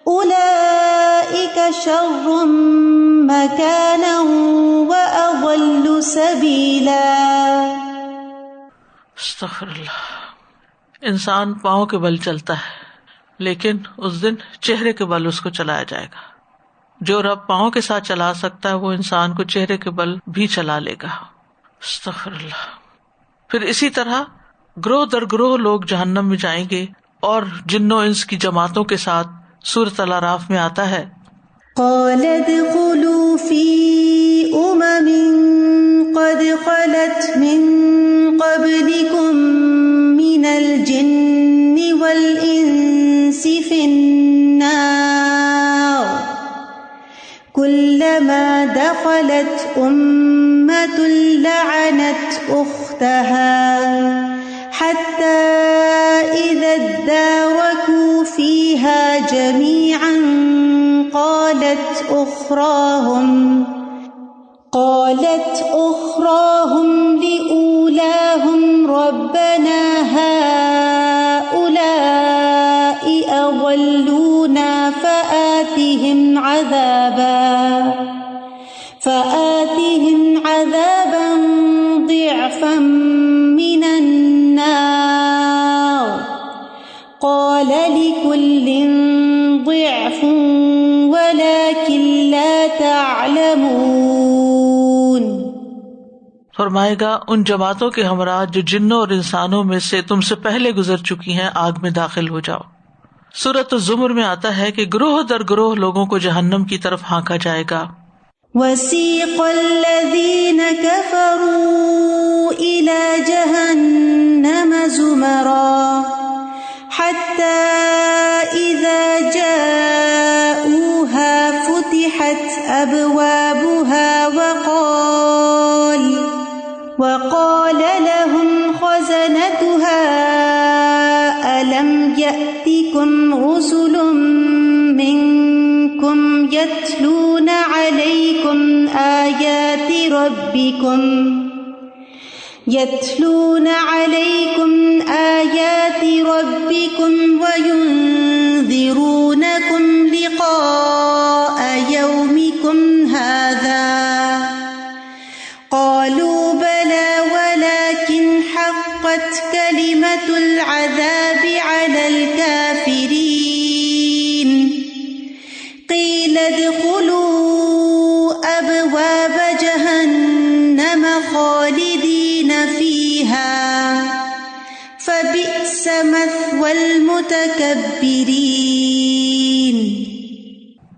أولئك شر مكانا وأضل سبيلا. استغفر اللہ. انسان پاؤں کے بل چلتا ہے لیکن اس دن چہرے کے بل اس کو چلایا جائے گا. جو رب پاؤں کے ساتھ چلا سکتا ہے وہ انسان کو چہرے کے بل بھی چلا لے گا. استغفر اللہ. پھر اسی طرح گروہ در گروہ لوگ جہنم میں جائیں گے اور جنوں انس کی جماعتوں کے ساتھ. سورۃ الاعراف میں آتا ہے قال ادخلوا في قد خلت من قبلكم من الجن والإنس في النار كلما دخلت أمة لعنت أختها حتى إذا اداركوا فيها جميعا قالت أخراهم لأولاهم ربنا هؤلاء أضلونا فآتهم عذابا ضعفا من النار قال لكل ضعف ولكن لا تعلمون. فرمائے گا ان جماعتوں کے ہمراہ جو جنوں اور انسانوں میں سے تم سے پہلے گزر چکی ہیں آگ میں داخل ہو جاؤ. سورۃ الزمر میں آتا ہے کہ گروہ در گروہ لوگوں کو جہنم کی طرف ہانکا جائے گا. وسيق الذين كفروا إلى جهنم زمرا حتى إذا جاءوها فتحت أبوابها وقال لهم خزنتها ألم يأتكم رسل منكم يتلون عليكم آيات ربكم وينذرونكم لقاء يومكم هذا قالوا بلى ولكن حقت كلمة العذاب على الكافرين قيل ادخلوا أبواب جهنم خالدين فيها فبئس مثوى المتكبرين.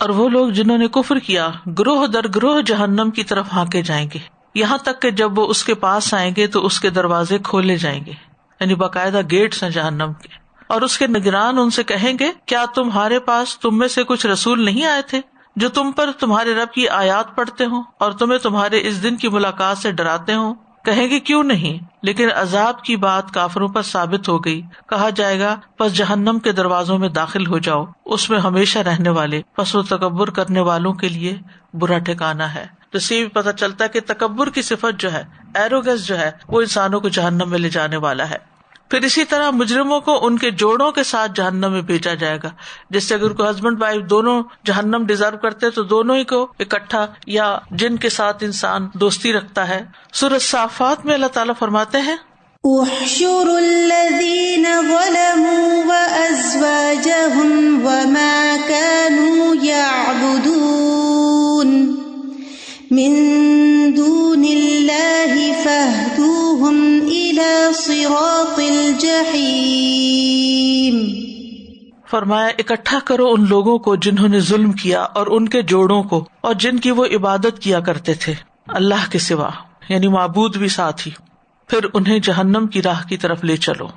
اور وہ لوگ جنہوں نے کفر کیا گروہ در گروہ جہنم کی طرف ہانکے جائیں گے یہاں تک کہ جب وہ اس کے پاس آئیں گے تو اس کے دروازے کھولے جائیں گے، یعنی باقاعدہ گیٹس ہیں جہنم کے. اور اس کے نگران ان سے کہیں گے کیا تمہارے پاس تم میں سے کچھ رسول نہیں آئے تھے جو تم پر تمہارے رب کی آیات پڑھتے ہوں اور تمہیں تمہارے اس دن کی ملاقات سے ڈراتے ہوں؟ کہیں گے کیوں نہیں، لیکن عذاب کی بات کافروں پر ثابت ہو گئی. کہا جائے گا پس جہنم کے دروازوں میں داخل ہو جاؤ، اس میں ہمیشہ رہنے والے، پس وہ تکبر کرنے والوں کے لیے برا ٹھکانہ ہے. تو سے بھی پتہ چلتا ہے کہ تکبر کی صفت جو ہے، ایروگنس جو ہے، وہ انسانوں کو جہنم میں لے جانے والا ہے. پھر اسی طرح مجرموں کو ان کے جوڑوں کے ساتھ جہنم میں بھیجا جائے گا. جس سے اگر کوئی ہسبینڈ وائف دونوں جہنم ڈیزرو کرتے تو دونوں ہی کو اکٹھا یا جن کے ساتھ انسان دوستی رکھتا ہے. سورۃ صافات میں اللہ تعالیٰ فرماتے ہیں احشروا الذین ظلموا وازواجهم وما كانوا يعبدون من دون اللہ فاہدوہم الى صراط الجحیم. فرمایا اکٹھا کرو ان لوگوں کو جنہوں نے ظلم کیا اور ان کے جوڑوں کو اور جن کی وہ عبادت کیا کرتے تھے اللہ کے سوا، یعنی معبود بھی ساتھ ہی. پھر انہیں جہنم کی راہ کی طرف لے چلو.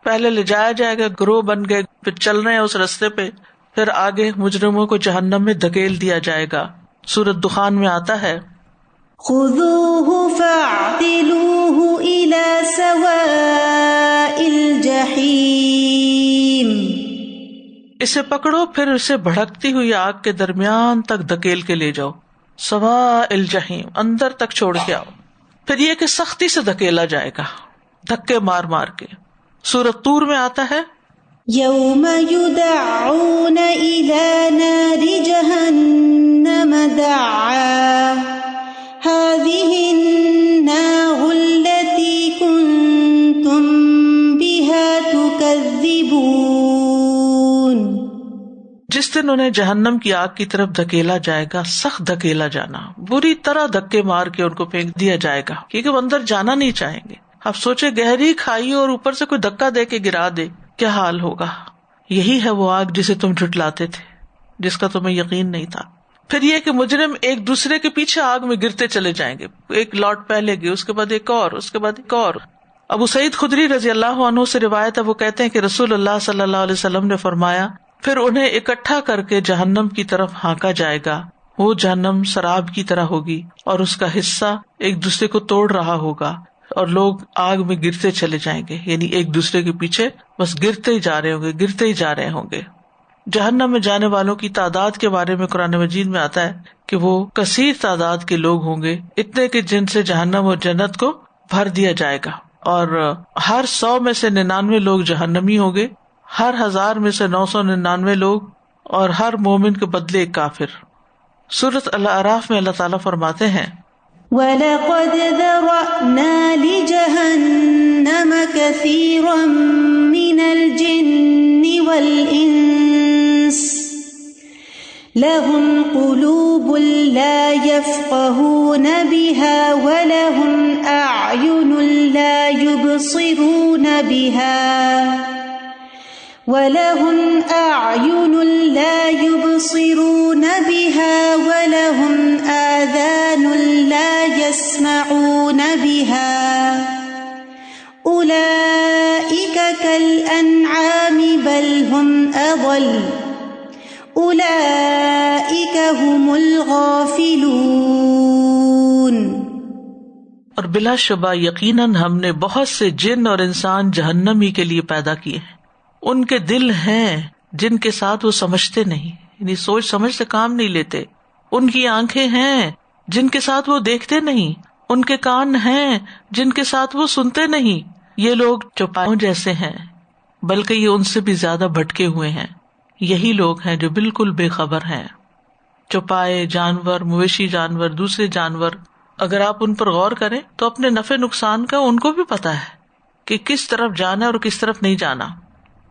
پہلے لے جایا جائے گا، گروہ بن گئے، پھر چل رہے ہیں اس رستے پہ، پھر آگے مجرموں کو جہنم میں دھکیل دیا جائے گا. سورۃ دخان میں آتا ہے خذوہ فاعتلوہ الی سواء الجحیم. اسے پکڑو پھر اسے بھڑکتی ہوئی آگ کے درمیان تک دھکیل کے لے جاؤ. سواء الجحیم، اندر تک چھوڑ کے آؤ. پھر یہ کہ سختی سے دھکیلا جائے گا، دھکے مار مار کے. سورۃ طور میں آتا ہے یوم یدعون الی نار جہنم دعا هذه النار التي كنتم بها تكذبون. جس دن انہیں جہنم کی آگ کی طرف دھکیلا جائے گا، سخت دھکیلا جانا، بری طرح دھکے مار کے ان کو پھینک دیا جائے گا، کیونکہ وہ اندر جانا نہیں چاہیں گے. اب سوچے گہری کھائی اور اوپر سے کوئی دھکا دے کے گرا دے، کیا حال ہوگا. یہی ہے وہ آگ جسے تم جھٹلاتے تھے، جس کا تمہیں یقین نہیں تھا. پھر یہ کہ مجرم ایک دوسرے کے پیچھے آگ میں گرتے چلے جائیں گے، ایک لاٹ پہلے گئے، اس کے بعد ایک اور، اس کے بعد ایک اور. ابو سعید خدری رضی اللہ عنہ سے روایت ہے، وہ کہتے ہیں کہ رسول اللہ صلی اللہ علیہ وسلم نے فرمایا، پھر انہیں اکٹھا کر کے جہنم کی طرف ہانکا جائے گا. وہ جہنم سراب کی طرح ہوگی اور اس کا حصہ ایک دوسرے کو توڑ رہا ہوگا اور لوگ آگ میں گرتے چلے جائیں گے، یعنی ایک دوسرے کے پیچھے بس گرتے ہی جا رہے ہوں گے، گرتے ہی جا رہے ہوں گے. جہنم میں جانے والوں کی تعداد کے بارے میں قرآن مجید میں آتا ہے کہ وہ کثیر تعداد کے لوگ ہوں گے، اتنے کہ جن سے جہنم اور جنت کو بھر دیا جائے گا. اور ہر 100 میں سے 99 لوگ جہنمی ہوں گے، ہر 1000 میں سے 999 لوگ، اور ہر مومن کے بدلے ایک کافر. سورۃ الاعراف میں اللہ تعالیٰ فرماتے ہیں، وَلَقَدْ ذَرَأْنَا لِجَهَنَّمَ كَثِيرًا مِنَ الْجِنِّ وَالْإِنسِ لَهُمْ قُلُوبٌ لَا يَفْقَهُونَ بِهَا وَلَهُمْ أَعْيُنٌ لَا يُبْصِرُونَ بِهَا وَلَهُمْ أَعْيُنٌ لَا يُبْصِرُونَ بِهَا وَلَهُمْ آذَانٌ لَا يَسْمَعُونَ بِهَا أُولَئِكَ كَالْأَنْعَامِ بَلْ هُمْ أَضَلُّ أُولَئِكَ هُمُ الْغَافِلُونَ. اور بلا شبہ یقیناً ہم نے بہت سے جن اور انسان جہنم ہی کے لیے پیدا کیے ہیں. ان کے دل ہیں جن کے ساتھ وہ سمجھتے نہیں، یعنی سوچ سمجھ سے کام نہیں لیتے. ان کی آنکھیں ہیں جن کے ساتھ وہ دیکھتے نہیں، ان کے کان ہیں جن کے ساتھ وہ سنتے نہیں. یہ لوگ چوپایوں جیسے ہیں، بلکہ یہ ان سے بھی زیادہ بھٹکے ہوئے ہیں. یہی لوگ ہیں جو بالکل بے خبر ہیں. چوپائے جانور، مویشی جانور، دوسرے جانور، اگر آپ ان پر غور کریں تو اپنے نفع نقصان کا ان کو بھی پتا ہے کہ کس طرف جانا اور کس طرف نہیں جانا.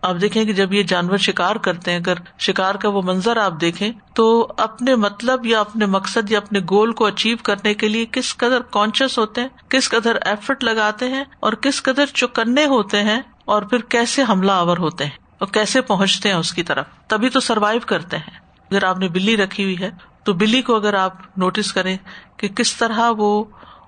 آپ دیکھیں کہ جب یہ جانور شکار کرتے ہیں، اگر شکار کا وہ منظر آپ دیکھیں تو اپنے مطلب یا اپنے مقصد یا اپنے گول کو اچیو کرنے کے لیے کس قدر کانشیس ہوتے ہیں، کس قدر ایفرٹ لگاتے ہیں اور کس قدر چوکنے ہوتے ہیں، اور پھر کیسے حملہ آور ہوتے ہیں اور کیسے پہنچتے ہیں اس کی طرف، تبھی تو سروائیو کرتے ہیں. اگر آپ نے بلی رکھی ہوئی ہے تو بلی کو اگر آپ نوٹس کریں کہ کس طرح وہ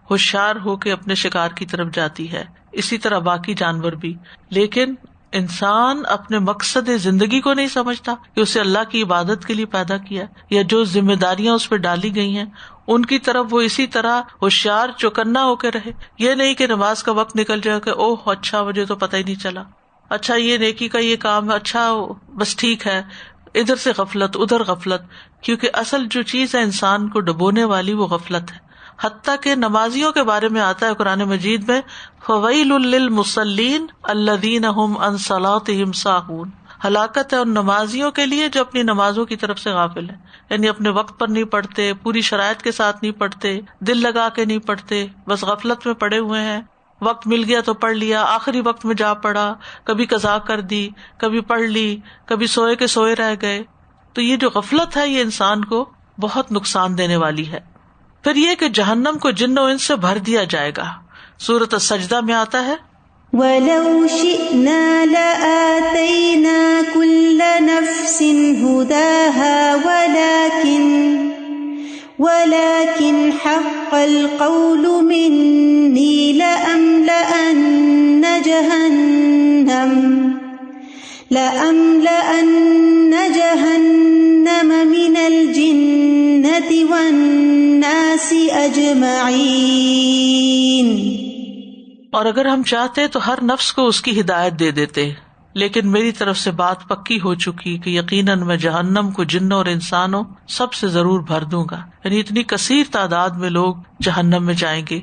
ہوشیار ہو کے اپنے شکار کی طرف جاتی ہے، اسی طرح باقی جانور بھی. لیکن انسان اپنے مقصد زندگی کو نہیں سمجھتا کہ اسے اللہ کی عبادت کے لیے پیدا کیا، یا جو ذمہ داریاں اس پہ ڈالی گئی ہیں ان کی طرف وہ اسی طرح ہوشیار چوکنا ہو کے رہے. یہ نہیں کہ نماز کا وقت نکل جائے کہ اوہ اچھا مجھے تو پتہ ہی نہیں چلا، اچھا یہ نیکی کا یہ کام ہے، اچھا بس ٹھیک ہے، ادھر سے غفلت ادھر غفلت. کیونکہ اصل جو چیز ہے انسان کو ڈبونے والی وہ غفلت ہے. حتیٰ کہ نمازیوں کے بارے میں آتا ہے قرآن مجید میں، فَوَيْلٌ لِّلْمُصَلِّينَ الَّذِينَ هُمْ عَن صَلَاتِهِمْ سَاهُونَ. ہلاکت ہے ان نمازیوں کے لیے جو اپنی نمازوں کی طرف سے غافل ہیں، یعنی اپنے وقت پر نہیں پڑھتے، پوری شرائط کے ساتھ نہیں پڑھتے، دل لگا کے نہیں پڑھتے، بس غفلت میں پڑے ہوئے ہیں. وقت مل گیا تو پڑھ لیا، آخری وقت میں جا پڑا، کبھی قضا کر دی، کبھی پڑھ لی، کبھی سوئے کے سوئے رہ گئے. تو یہ جو غفلت ہے یہ انسان کو بہت نقصان دینے والی ہے. پھر یہ کہ جہنم کو جن و انس سے بھر دیا جائے گا. سورۃ السجدہ میں آتا ہے، وَلَوْ شِئْنَا لَآتَيْنَا كُلَّ نَفْسٍ هُدَاهَا وَلَكِنْ حَقَّ الْقَوْلُ مِنِّي لَأَمْلَأَنَّ جَهَنَّمَ مِنَ الْجِنَّةِ وَالنَّاسِ أَجْمَعِينَ. اور اگر ہم چاہتے تو ہر نفس کو اس کی ہدایت دے دیتے، لیکن میری طرف سے بات پکی ہو چکی کہ یقیناً میں جہنم کو جنوں اور انسانوں سب سے ضرور بھر دوں گا. یعنی اتنی کثیر تعداد میں لوگ جہنم میں جائیں گے،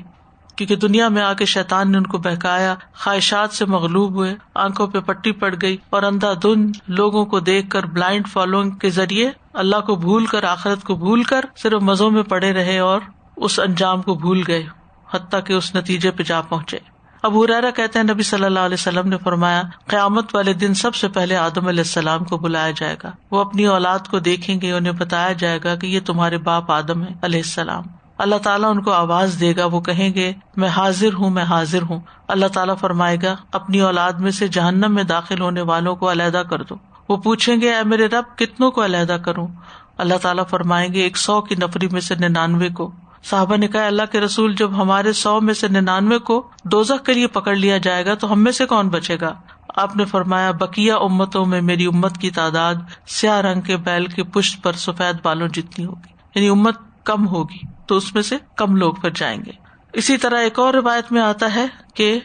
کیونکہ دنیا میں آ کے شیطان نے ان کو بہکایا، خواہشات سے مغلوب ہوئے، آنکھوں پہ پٹی پڑ گئی اور اندھا دھند لوگوں کو دیکھ کر بلائنڈ فالوئنگ کے ذریعے اللہ کو بھول کر، آخرت کو بھول کر صرف مزوں میں پڑے رہے اور اس انجام کو بھول گئے، حتیٰ کہ اس نتیجے پہ جا پہنچے. ابو ہریرہ کہتے ہیں نبی صلی اللہ علیہ وسلم نے فرمایا قیامت والے دن سب سے پہلے آدم علیہ السلام کو بلایا جائے گا. وہ اپنی اولاد کو دیکھیں گے, انہیں بتایا جائے گا کہ یہ تمہارے باپ آدم ہے علیہ السلام. اللہ تعالیٰ ان کو آواز دے گا, وہ کہیں گے میں حاضر ہوں, میں حاضر ہوں. اللہ تعالیٰ فرمائے گا اپنی اولاد میں سے جہنم میں داخل ہونے والوں کو علیحدہ کر دو. وہ پوچھیں گے اے میرے رب کتنوں کو علیحدہ کروں؟ اللہ تعالیٰ فرمائیں گے 100 کی نفری میں سے 99 کو. صحابہ نے کہا اللہ کے رسول جب ہمارے 100 میں سے 99 کو دوزخ کے لیے پکڑ لیا جائے گا تو ہم میں سے کون بچے گا؟ آپ نے فرمایا بقیہ امتوں میں میری امت کی تعداد سیاہ رنگ کے بیل کے پشت پر سفید بالوں جتنی ہوگی, یعنی امت کم ہوگی تو اس میں سے کم لوگ پھر جائیں گے. اسی طرح ایک اور روایت میں آتا ہے کہ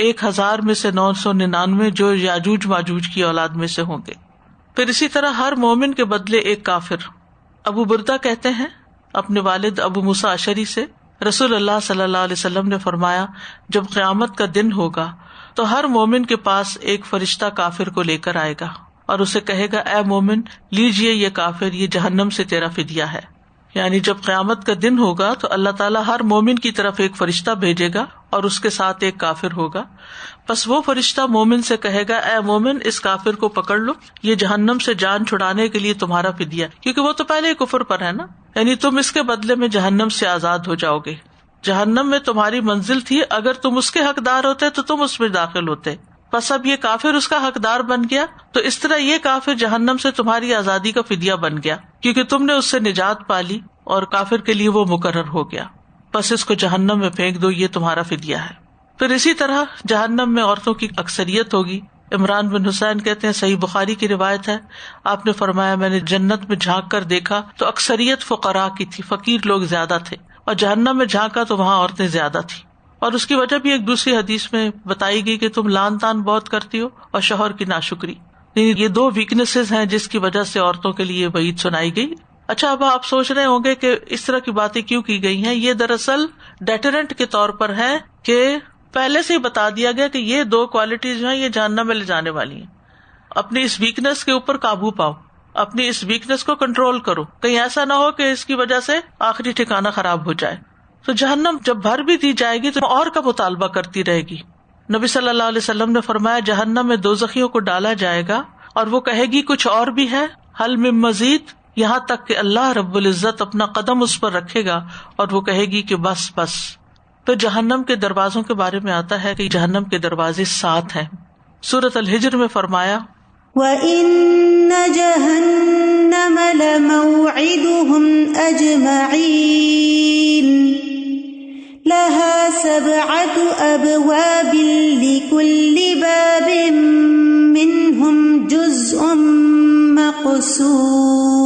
1000 میں سے 999 جو یاجوج ماجوج کی اولاد میں سے ہوں گے. پھر اسی طرح ہر مومن کے بدلے ایک کافر. ابو بردہ کہتے ہیں اپنے والد ابو موسیٰ اشعری سے رسول اللہ صلی اللہ علیہ وسلم نے فرمایا جب قیامت کا دن ہوگا تو ہر مومن کے پاس ایک فرشتہ کافر کو لے کر آئے گا اور اسے کہے گا اے مومن لیجیے یہ کافر, یہ جہنم سے تیرا فدیہ ہے. یعنی جب قیامت کا دن ہوگا تو اللہ تعالیٰ ہر مومن کی طرف ایک فرشتہ bھیجے گا اور اس کے ساتھ ایک کافر ہوگا. بس وہ فرشتہ مومن سے کہے گا اے مومن اس کافر کو پکڑ لو, یہ جہنم سے جان چھڑانے کے لیے تمہارا فدیہ, کیونکہ وہ تو پہلے ہی کفر پر ہے نا, یعنی تم اس کے بدلے میں جہنم سے آزاد ہو جاؤ گے. جہنم میں تمہاری منزل تھی, اگر تم اس کے حقدار ہوتے تو تم اس میں داخل ہوتے, بس اب یہ کافر اس کا حقدار بن گیا تو اس طرح یہ کافر جہنم سے تمہاری آزادی کا فدیہ بن گیا, کیونکہ تم نے اس سے نجات پالی اور کافر کے لیے وہ مقرر ہو گیا. بس اس کو جہنم میں پھینک دو, یہ تمہارا فدیہ ہے. پھر اسی طرح جہنم میں عورتوں کی اکثریت ہوگی. عمران بن حسین کہتے ہیں صحیح بخاری کی روایت ہے آپ نے فرمایا میں نے جنت میں جھانک کر دیکھا تو اکثریت فقراء کی تھی, فقیر لوگ زیادہ تھے, اور جہنم میں جھانکا تو وہاں عورتیں زیادہ تھی. اور اس کی وجہ بھی ایک دوسری حدیث میں بتائی گئی کہ تم لان تان بہت کرتی ہو اور شوہر کی ناشکری. یہ 2 ویکنیسز ہیں جس کی وجہ سے عورتوں کے لیے وعید سنائی گئی. اچھا اب آپ سوچ رہے ہوں گے کہ اس طرح کی باتیں کیوں کی گئی ہیں. یہ دراصل ڈیٹرنٹ کے طور پر ہے کہ پہلے سے ہی بتا دیا گیا کہ یہ 2 کوالٹیز جو ہیں یہ جہنم میں لے جانے والی ہیں. اپنی اس ویکنیس کے اوپر قابو پاؤ, اپنی اس ویکنیس کو کنٹرول کرو, کہیں ایسا نہ ہو کہ اس کی وجہ سے آخری ٹھکانہ خراب ہو جائے. تو جہنم جب بھر بھی دی جائے گی تو اور کا مطالبہ کرتی رہے گی. نبی صلی اللہ علیہ وسلم نے فرمایا جہنم میں دوزخیوں کو ڈالا جائے گا اور وہ کہے گی کچھ اور بھی ہے, حل من مزید, یہاں تک کہ اللہ رب العزت اپنا قدم اس پر رکھے گا اور وہ کہے گی کہ بس بس. پھر جہنم کے دروازوں کے بارے میں آتا ہے کہ جہنم کے دروازے 7 ہیں. سورۃ الحجر میں فرمایا وَإِنَّ جَهَنَّمَ لَمَوْعِدُهُمْ أَجْمَعِينَ لَهَا 7 أَبْوَابٍ لِكُلِّ بَابٍ مِّنْهُمْ جُزْءٌ مَّقْسُومٌ.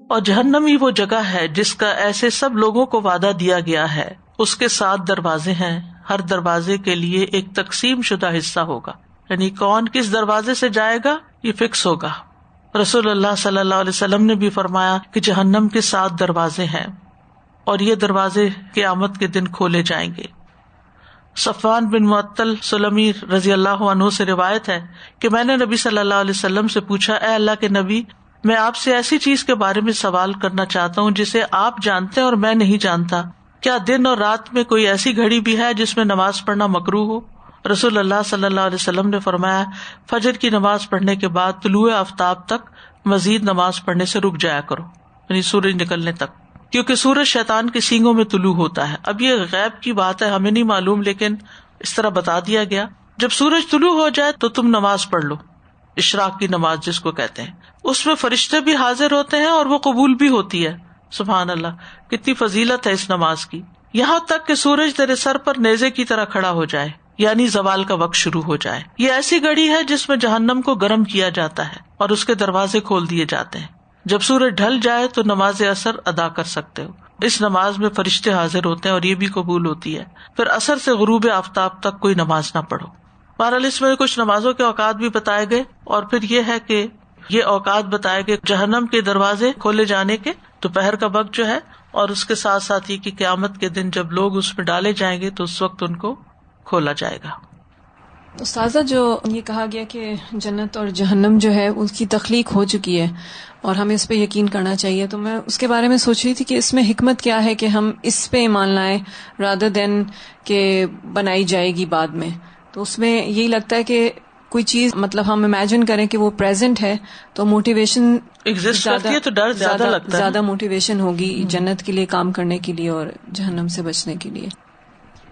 اور جہنم ہی وہ جگہ ہے جس کا ایسے سب لوگوں کو وعدہ دیا گیا ہے. اس کے 7 دروازے ہیں, ہر دروازے کے لیے ایک تقسیم شدہ حصہ ہوگا, یعنی کون کس دروازے سے جائے گا یہ فکس ہوگا. رسول اللہ صلی اللہ علیہ وسلم نے بھی فرمایا کہ جہنم کے 7 دروازے ہیں اور یہ دروازے قیامت کے دن کھولے جائیں گے. صفوان بن معطل سلمی رضی اللہ عنہ سے روایت ہے کہ میں نے نبی صلی اللہ علیہ وسلم سے پوچھا اے اللہ کے نبی میں آپ سے ایسی چیز کے بارے میں سوال کرنا چاہتا ہوں جسے آپ جانتے ہیں اور میں نہیں جانتا, کیا دن اور رات میں کوئی ایسی گھڑی بھی ہے جس میں نماز پڑھنا مکروہ ہو؟ رسول اللہ صلی اللہ علیہ وسلم نے فرمایا فجر کی نماز پڑھنے کے بعد طلوع آفتاب تک مزید نماز پڑھنے سے رک جایا کرو, یعنی سورج نکلنے تک, کیونکہ سورج شیطان کے سینگوں میں طلوع ہوتا ہے. اب یہ غیب کی بات ہے, ہمیں نہیں معلوم, لیکن اس طرح بتا دیا گیا جب سورج طلوع ہو جائے تو تم نماز پڑھ لو, اشراق کی نماز جس کو کہتے ہیں. اس میں فرشتے بھی حاضر ہوتے ہیں اور وہ قبول بھی ہوتی ہے. سبحان اللہ, کتنی فضیلت ہے اس نماز کی. یہاں تک کہ سورج تیرے سر پر نیزے کی طرح کھڑا ہو جائے, یعنی زوال کا وقت شروع ہو جائے. یہ ایسی گھڑی ہے جس میں جہنم کو گرم کیا جاتا ہے اور اس کے دروازے کھول دیے جاتے ہیں. جب سورج ڈھل جائے تو نماز اثر ادا کر سکتے ہو. اس نماز میں فرشتے حاضر ہوتے ہیں اور یہ بھی قبول ہوتی ہے. پھر اثر سے غروب آفتاب تک کوئی نماز نہ پڑھو. بہرحال اس میں کچھ نمازوں کے اوقات بھی بتائے گئے, اور پھر یہ ہے کہ یہ اوقات بتائے گئے جہنم کے دروازے کھولے جانے کے, دوپہر کا وقت جو ہے, اور اس کے ساتھ ساتھ یہ کہ قیامت کے دن جب لوگ اس میں ڈالے جائیں گے تو اس وقت ان کو کھولا جائے گا. استاذہ جو یہ کہا گیا کہ جنت اور جہنم جو ہے اس کی تخلیق ہو چکی ہے اور ہمیں اس پہ یقین کرنا چاہیے، تو میں اس کے بارے میں سوچ رہی تھی کہ اس میں حکمت کیا ہے کہ ہم اس پہ ایمان لائیں رادر دین کہ بنائی جائے گی بعد میں. تو اس میں یہی لگتا ہے کہ کوئی چیز مطلب ہم امیجن کریں کہ وہ پریزنٹ ہے تو موٹیویشن ایگزسٹ کرتی ہے تو ڈر زیادہ لگتا ہے، زیادہ موٹیویشن ہوگی جنت کے لیے کام کرنے کے لیے اور جہنم سے بچنے کے لیے.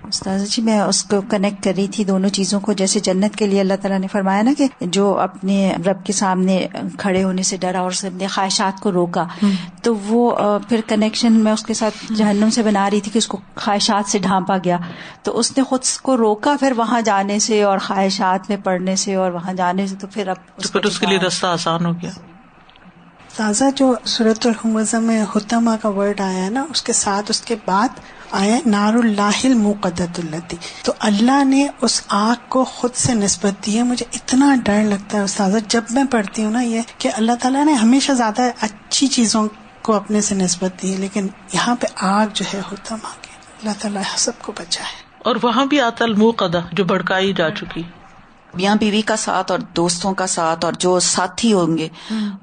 استاذہ جی میں اس کو کنیکٹ کر رہی تھی دونوں چیزوں کو. جیسے جنت کے لیے اللہ تعالیٰ نے فرمایا نا کہ جو اپنے رب کے سامنے کھڑے ہونے سے ڈرا اور اپنے خواہشات کو روکا، تو وہ پھر کنیکشن میں اس کے ساتھ جہنم سے بنا رہی تھی کہ اس کو خواہشات سے ڈھانپا گیا، تو اس نے خود کو روکا پھر وہاں جانے سے اور خواہشات میں پڑنے سے اور وہاں جانے سے، تو پھر اب اس کے لیے رستہ آسان ہو گیا. تازہ جو سورۃ الحمزہ میں حطمہ کا ورڈ آیا ہے نا، اس کے ساتھ اس کے بعد آیا نار اللہ الموقدۃ التی، تو اللہ نے اس آگ کو خود سے نسبت دی ہے. مجھے اتنا ڈر لگتا ہے استاذہ جب میں پڑھتی ہوں نا یہ کہ اللہ تعالیٰ نے ہمیشہ زیادہ اچھی چیزوں کو اپنے سے نسبت دی ہے، لیکن یہاں پہ آگ جو ہے حطمہ کی، اللہ تعالیٰ سب کو بچائے. اور وہاں بھی آتا الموقدہ جو بھڑکائی جا چکی. میاں بیوی کا ساتھ اور دوستوں کا ساتھ اور جو ساتھی ہوں گے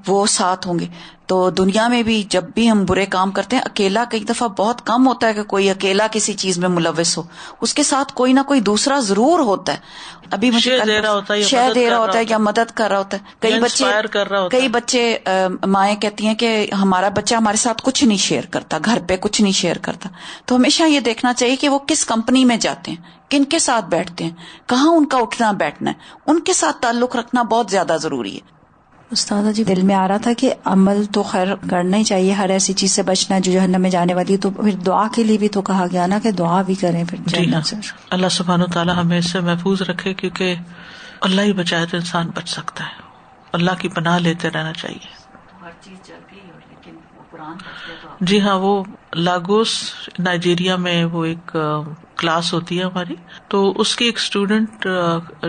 وہ ساتھ ہوں گے. تو دنیا میں بھی جب بھی ہم برے کام کرتے ہیں، اکیلا کئی دفعہ بہت کم ہوتا ہے کہ کوئی اکیلا کسی چیز میں ملوث ہو، اس کے ساتھ کوئی نہ کوئی دوسرا ضرور ہوتا ہے. ابھی مجھے شیئر دے رہا ہوتا ہے یا مدد کر رہا ہوتا ہے. کئی بچے مائیں کہتی ہیں کہ ہمارا بچہ ہمارے ساتھ کچھ نہیں شیئر کرتا، گھر پہ کچھ نہیں شیئر کرتا. تو ہمیشہ یہ دیکھنا چاہیے کہ وہ کس کمپنی میں جاتے ہیں، کن کے ساتھ بیٹھتے ہیں، کہاں ان کا اٹھنا بیٹھنا ہے، ان کے ساتھ تعلق رکھنا بہت زیادہ ضروری ہے. استاذہ جی دل میں آ رہا تھا کہ عمل تو خیر کرنا ہی چاہیے، ہر ایسی چیز سے بچنا جو جہنم میں جانے والی، تو پھر دعا کے لیے بھی تو کہا گیا نا کہ دعا بھی کریں پھر جہنم سے. اللہ سبحانہ تعالیٰ ہمیں اس سے محفوظ رکھے، کیونکہ اللہ ہی بچائے تو انسان بچ سکتا ہے. اللہ کی پناہ لیتے رہنا چاہیے. ہر چیز چل گئی لیکن قرآن. جی ہاں، وہ لاگوس نائجیریا میں وہ ایک کلاس ہوتی ہے ہماری، تو اس کی ایک اسٹوڈینٹ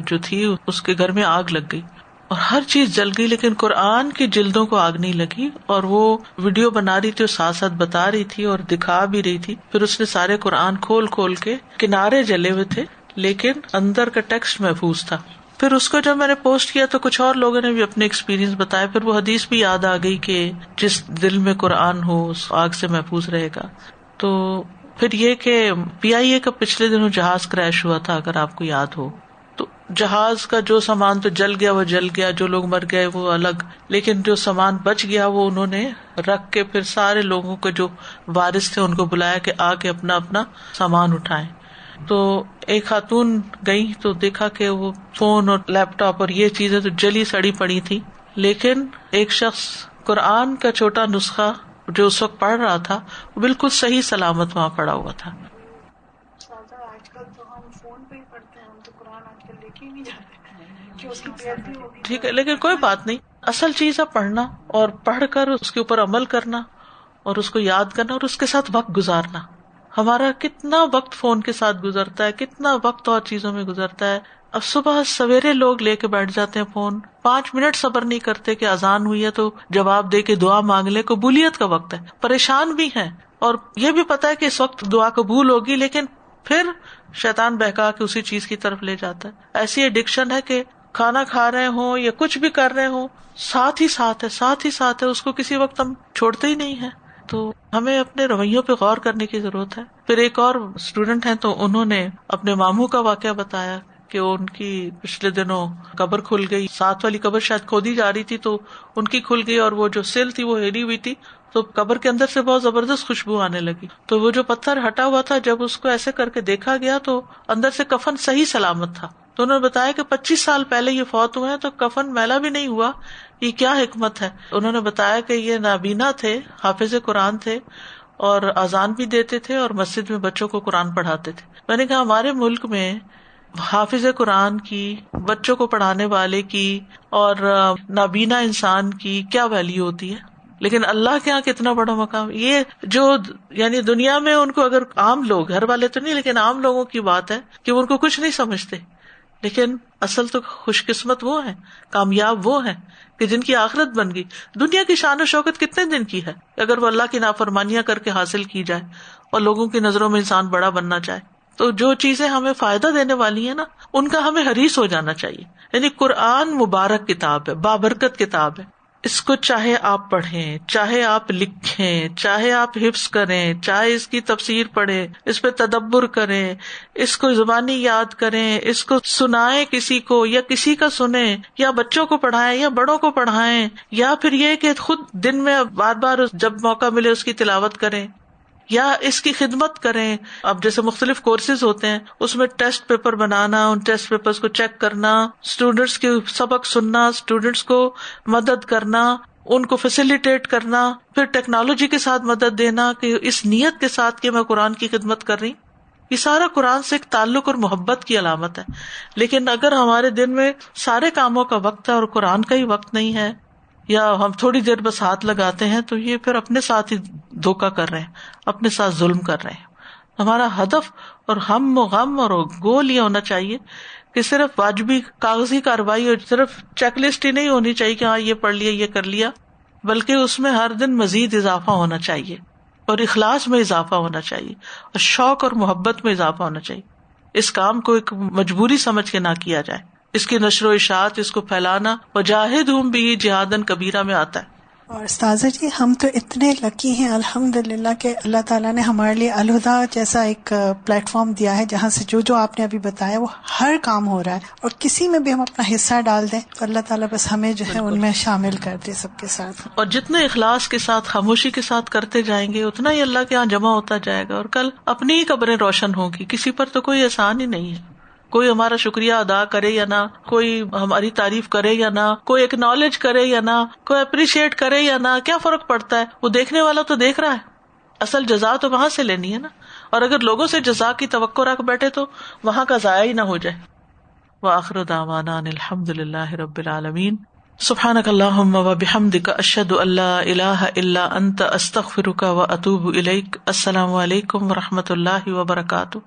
جو تھی اس کے گھر میں آگ لگ گئی اور ہر چیز جل گئی، لیکن قرآن کی جلدوں کو آگ نہیں لگی. اور وہ ویڈیو بنا رہی تھی اور ساتھ ساتھ بتا رہی تھی اور دکھا بھی رہی تھی. پھر اس نے سارے قرآن کھول کھول کے، کنارے جلے ہوئے تھے لیکن اندر کا ٹیکسٹ محفوظ تھا. پھر اس کو جب میں نے پوسٹ کیا تو کچھ اور لوگوں نے بھی اپنے ایکسپیرینس بتایا. پھر وہ حدیث بھی یاد آ گئی کہ جس دل میں قرآن ہو اس آگ سے محفوظ رہے گا. تو پھر یہ کہ PIA کا پچھلے دنوں جہاز کریش ہوا تھا، اگر آپ کو یاد ہو، تو جہاز کا جو سامان تو جل گیا وہ جل گیا، جو لوگ مر گئے وہ الگ، لیکن جو سامان بچ گیا وہ انہوں نے رکھ کے پھر سارے لوگوں کے جو وارث تھے ان کو بلایا کہ آ کے اپنا اپنا سامان اٹھائیں. تو ایک خاتون گئی تو دیکھا کہ وہ فون اور لیپ ٹاپ اور یہ چیزیں تو جلی سڑی پڑی تھی، لیکن ایک شخص قرآن کا چھوٹا نسخہ جو اس وقت پڑھ رہا تھا وہ بالکل صحیح سلامت وہاں پڑا ہوا تھا. آج کل تو ہم فون پہ ہی پڑھتے ہیں، ہم تو قرآن آج کل لے کے ہی نہیں جاتے کہ اس کی پیئر بھی ہوگی. ٹھیک ہے، لیکن کوئی بات نہیں. اصل چیز ہے پڑھنا اور پڑھ کر اس کے اوپر عمل کرنا اور اس کو یاد کرنا اور اس کے ساتھ وقت گزارنا. ہمارا کتنا وقت فون کے ساتھ گزرتا ہے، کتنا وقت اور چیزوں میں گزرتا ہے. اب صبح سویرے لوگ لے کے بیٹھ جاتے ہیں فون، 5 منٹ صبر نہیں کرتے کہ اذان ہوئی ہے تو جواب دے کے دعا مانگ لے. قبولیت کا وقت ہے، پریشان بھی ہیں اور یہ بھی پتا ہے کہ اس وقت دعا قبول ہوگی، لیکن پھر شیطان بہکا کے اسی چیز کی طرف لے جاتا ہے. ایسی ایڈکشن ہے کہ کھانا کھا رہے ہوں یا کچھ بھی کر رہے ہوں ساتھ ہی ساتھ ہے، اس کو کسی وقت ہم چھوڑتے ہی نہیں ہیں. تو ہمیں اپنے رویوں پہ غور کرنے کی ضرورت ہے. پھر ایک اور اسٹوڈینٹ ہیں تو انہوں نے اپنے ماموں کا واقعہ بتایا کہ ان کی پچھلے دنوں قبر کھل گئی، ساتھ والی قبر شاید کھودی جا رہی تھی تو ان کی کھل گئی اور وہ جو سل تھی وہ ہلی ہوئی تھی، تو قبر کے اندر سے بہت زبردست خوشبو آنے لگی. تو وہ جو پتھر ہٹا ہوا تھا جب اس کو ایسے کر کے دیکھا گیا تو اندر سے کفن صحیح سلامت تھا. تو انہوں نے بتایا کہ 25 سال پہلے یہ فوت ہوئے ہیں تو کفن میلا بھی نہیں ہوا. یہ کیا حکمت ہے؟ انہوں نے بتایا کہ یہ نابینا تھے، حافظ قرآن تھے اور اذان بھی دیتے تھے اور مسجد میں بچوں کو قرآن پڑھاتے تھے. میں نے کہا ہمارے ملک میں حافظ قرآن کی، بچوں کو پڑھانے والے کی اور نابینا انسان کی کیا ویلیو ہوتی ہے، لیکن اللہ کے یہاں کتنا بڑا مقام. یہ جو یعنی دنیا میں ان کو اگر عام لوگ، گھر والے تو نہیں لیکن عام لوگوں کی بات ہے کہ وہ ان کو کچھ نہیں سمجھتے، لیکن اصل تو خوش قسمت وہ ہیں، کامیاب وہ ہیں کہ جن کی آخرت بن گئی. دنیا کی شان و شوکت کتنے دن کی ہے اگر وہ اللہ کی نافرمانیاں کر کے حاصل کی جائے اور لوگوں کی نظروں میں انسان بڑا بننا چاہے. تو جو چیزیں ہمیں فائدہ دینے والی ہیں نا ان کا ہمیں حریص ہو جانا چاہیے. یعنی قرآن مبارک کتاب ہے، بابرکت کتاب ہے. اس کو چاہے آپ پڑھیں، چاہے آپ لکھیں، چاہے آپ حفظ کریں، چاہے اس کی تفسیر پڑھیں، اس پہ تدبر کریں، اس کو زبانی یاد کریں، اس کو سنائیں کسی کو یا کسی کا سنیں، یا بچوں کو پڑھائیں یا بڑوں کو پڑھائیں، یا پھر یہ کہ خود دن میں بار بار جب موقع ملے اس کی تلاوت کریں یا اس کی خدمت کریں. اب جیسے مختلف کورسز ہوتے ہیں، اس میں ٹیسٹ پیپر بنانا، ان ٹیسٹ پیپرز کو چیک کرنا، اسٹوڈینٹس کے سبق سننا، اسٹوڈینٹس کو مدد کرنا، ان کو فیسیلیٹیٹ کرنا، پھر ٹیکنالوجی کے ساتھ مدد دینا کہ اس نیت کے ساتھ کہ میں قرآن کی خدمت کر رہی. یہ سارا قرآن سے ایک تعلق اور محبت کی علامت ہے. لیکن اگر ہمارے دن میں سارے کاموں کا وقت ہے اور قرآن کا ہی وقت نہیں ہے، یا ہم تھوڑی دیر بس ہاتھ لگاتے ہیں، تو یہ پھر اپنے ساتھ ہی دھوکا کر رہے ہیں، اپنے ساتھ ظلم کر رہے ہیں. ہمارا ہدف اور ہم و غم اور گول یہ ہونا چاہیے کہ صرف واجبی کاغذی کارروائی اور صرف چیک لسٹ ہی نہیں ہونی چاہیے کہ ہاں یہ پڑھ لیا یہ کر لیا، بلکہ اس میں ہر دن مزید اضافہ ہونا چاہیے اور اخلاص میں اضافہ ہونا چاہیے اور شوق اور محبت میں اضافہ ہونا چاہیے. اس کام کو ایک مجبوری سمجھ کے نہ کیا جائے. اس کی نشر و اشاعت، اس کو پھیلانا وجاہدہم بہ جہاداً کبیرہ میں آتا ہے. اور استاذہ جی ہم تو اتنے لکی ہیں الحمدللہ کہ اللہ تعالیٰ نے ہمارے لیے الہدا جیسا ایک پلیٹ فارم دیا ہے جہاں سے جو آپ نے ابھی بتایا وہ ہر کام ہو رہا ہے، اور کسی میں بھی ہم اپنا حصہ ڈال دیں تو اللہ تعالیٰ بس ہمیں جو ہے ان میں شامل کر دے سب کے ساتھ. اور جتنے اخلاص کے ساتھ خاموشی کے ساتھ کرتے جائیں گے اتنا ہی اللہ کے ہاں جمع ہوتا جائے گا، اور کل اپنی ہی قبریں روشن ہوگی. کسی پر تو کوئی احسان ہی نہیں ہے، کوئی ہمارا شکریہ ادا کرے یا نہ، کوئی ہماری تعریف کرے یا نہ، کوئی ایکنالج کرے یا نہ، کوئی اپریشیٹ کرے یا نہ، کیا فرق پڑتا ہے؟ وہ دیکھنے والا تو دیکھ رہا ہے. اصل جزا تو وہاں سے لینی ہے نا، اور اگر لوگوں سے جزا کی توقع رکھ بیٹھے تو وہاں کا ضائع ہی نہ ہو جائے. وآخر دعوانا ان الحمد للہ رب العالمین. سبحانک اللہم وبحمدک، اشہد ان لا الہ الا انت، استغفرک واتوب الیک. السلام علیکم ورحمۃ اللہ وبرکاتہ.